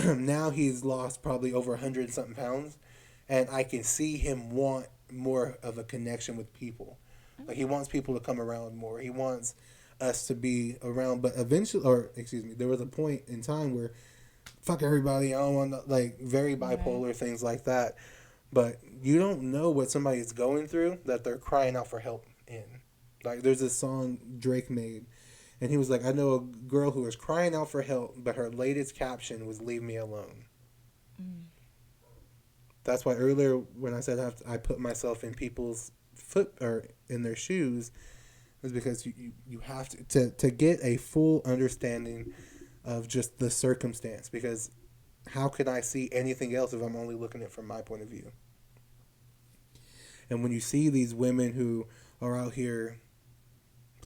[SPEAKER 1] Now he's lost probably over 100 and something pounds, and I can see him want more of a connection with people. Like he wants people to come around more. He wants us to be around, but eventually, or excuse me, there was a point in time where fuck everybody, I don't want to, like very bipolar things like that. But you don't know what somebody's going through that they're crying out for help in. Like there's this song Drake made, and he was like, I know a girl who was crying out for help, but her latest caption was "Leave me alone." That's why earlier when I said I put myself in people's foot or in their shoes, is because you have to get a full understanding of just the circumstance. Because how can I see anything else if I'm only looking at it from my point of view? And when you see these women who are out here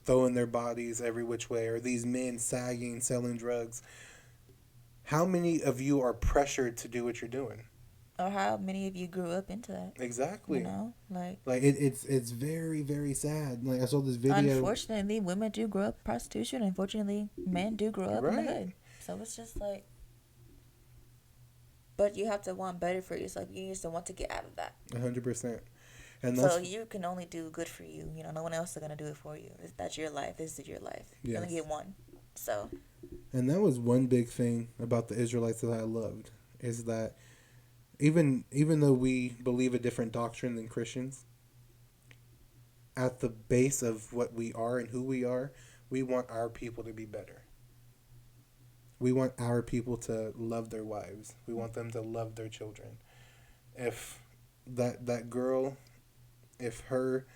[SPEAKER 1] throwing their bodies every which way, or these men sagging, selling drugs, how many of you are pressured to do what you're doing?
[SPEAKER 2] Or how many of you grew up into that?
[SPEAKER 1] Exactly.
[SPEAKER 2] You know, like
[SPEAKER 1] it's very, very sad. Like I saw this video.
[SPEAKER 2] Unfortunately, women do grow up in prostitution. Unfortunately, men do grow up in the hood. So it's just like, but you have to want better for yourself. You need to want to get out of that.
[SPEAKER 1] 100%. And
[SPEAKER 2] so you can only do good for you. You know, no one else is gonna do it for you. That's your life. This is your life. Yes. You only get one. So.
[SPEAKER 1] And that was one big thing about the Israelites that I loved, is that even though we believe a different doctrine than Christians, at the base of what we are and who we are, we want our people to be better. We want our people to love their wives. We want them to love their children. If that girl, if her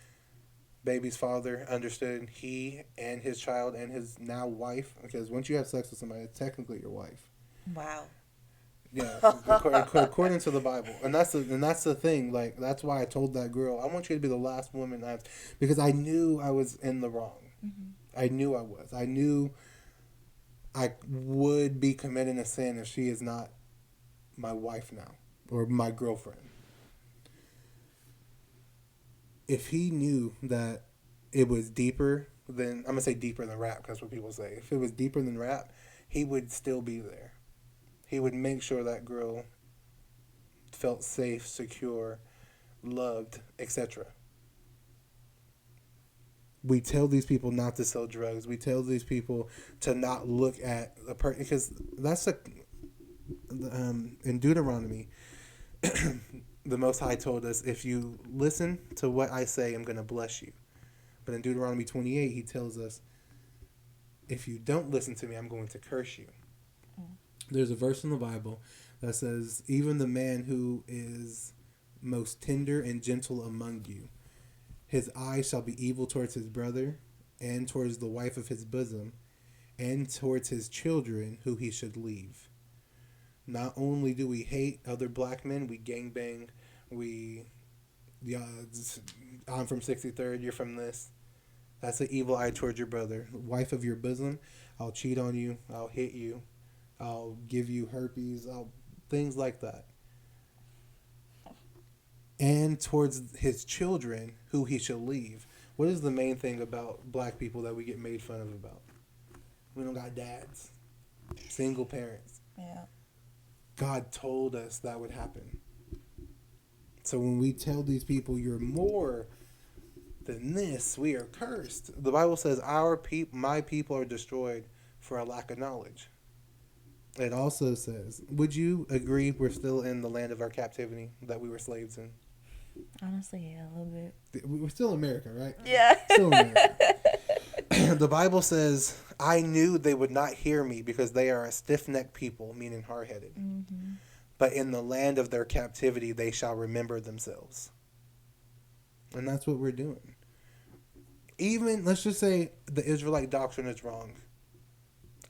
[SPEAKER 1] baby's father understood he and his child and his now wife, because once you have sex with somebody, it's technically your wife.
[SPEAKER 2] Wow.
[SPEAKER 1] Yeah, according to the Bible, and that's the thing. Like that's why I told that girl, I want you to be the last woman because I knew I was in the wrong. Mm-hmm. I knew I was. I knew I would be committing a sin if she is not my wife now or my girlfriend. If he knew that it was deeper than, I'm gonna say deeper than rap, because that's what people say. If it was deeper than rap, he would still be there. He would make sure that girl felt safe, secure, loved, etc. We tell these people not to sell drugs. We tell these people to not look at a person, because that's in Deuteronomy, the Most High told us, if you listen to what I say, I'm going to bless you. But in Deuteronomy 28, he tells us, if you don't listen to me, I'm going to curse you. There's a verse in the Bible that says, even the man who is most tender and gentle among you, his eye shall be evil towards his brother, and towards the wife of his bosom, and towards his children who he should leave. Not only do we hate other black men, we gangbang, I'm from 63rd, you're from this. That's an evil eye towards your brother. Wife of your bosom, I'll cheat on you, I'll hit you, I'll give you herpes, things like that. And towards his children, who he shall leave. What is the main thing about black people that we get made fun of about? We don't got dads. Single parents.
[SPEAKER 2] Yeah.
[SPEAKER 1] God told us that would happen. So when we tell these people, you're more than this, we are cursed. The Bible says, my people are destroyed for a lack of knowledge. It also says, would you agree we're still in the land of our captivity that we were slaves in?
[SPEAKER 2] Honestly, yeah, a little bit.
[SPEAKER 1] We're still in America, right?
[SPEAKER 2] Yeah.
[SPEAKER 1] Still in America. The Bible says, I knew they would not hear me because they are a stiff-necked people, meaning hard-headed. Mm-hmm. but in the land of their captivity they shall remember themselves. And that's what we're doing. Even, let's just say the Israelite doctrine is wrong.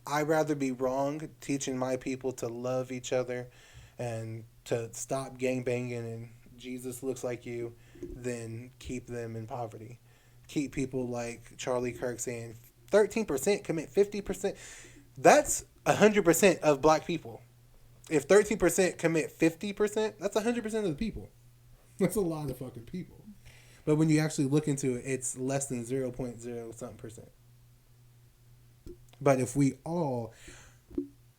[SPEAKER 1] I'd rather be wrong teaching my people to love each other and to stop gangbanging and Jesus looks like you than keep them in poverty. Keep people like Charlie Kirk saying 13% commit 50%. That's 100% of black people. If 13% commit 50%, that's 100% of the people. That's a lot of fucking people. But when you actually look into it, it's less than 0.0 something percent. But if we all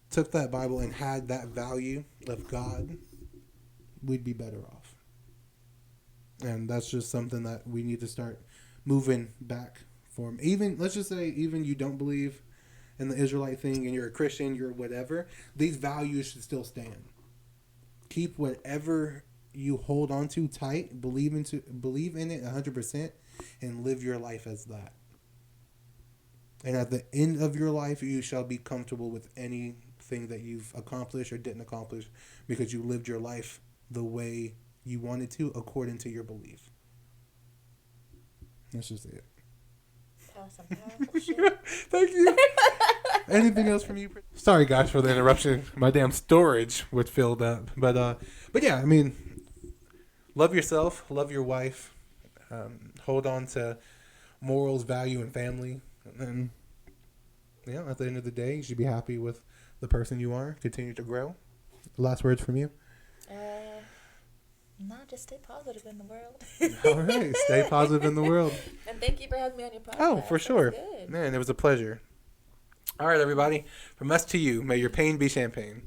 [SPEAKER 1] took that Bible and had that value of God, we'd be better off. And that's just something that we need to start moving back from. Even, let's just say, even you don't believe in the Israelite thing and you're a Christian, you're whatever, these values should still stand. Keep whatever you hold on to tight, believe in it 100%, and live your life as that. And at the end of your life, you shall be comfortable with anything that you've accomplished or didn't accomplish because you lived your life the way you wanted to according to your belief. That's just it.
[SPEAKER 2] That was some powerful shit.
[SPEAKER 1] Thank you. Anything else from you? Sorry, guys, for the interruption. My damn storage was filled up. But yeah, I mean, love yourself, love your wife, hold on to morals, value, and family. And then, at the end of the day, you should be happy with the person you are. Continue to grow. Last words from you?
[SPEAKER 2] Just stay positive in the world.
[SPEAKER 1] All right, stay positive in the world.
[SPEAKER 2] And thank you for having me on your podcast.
[SPEAKER 1] Oh, for sure. Man, it was a pleasure. All right, everybody. From us to you, may your pain be champagne.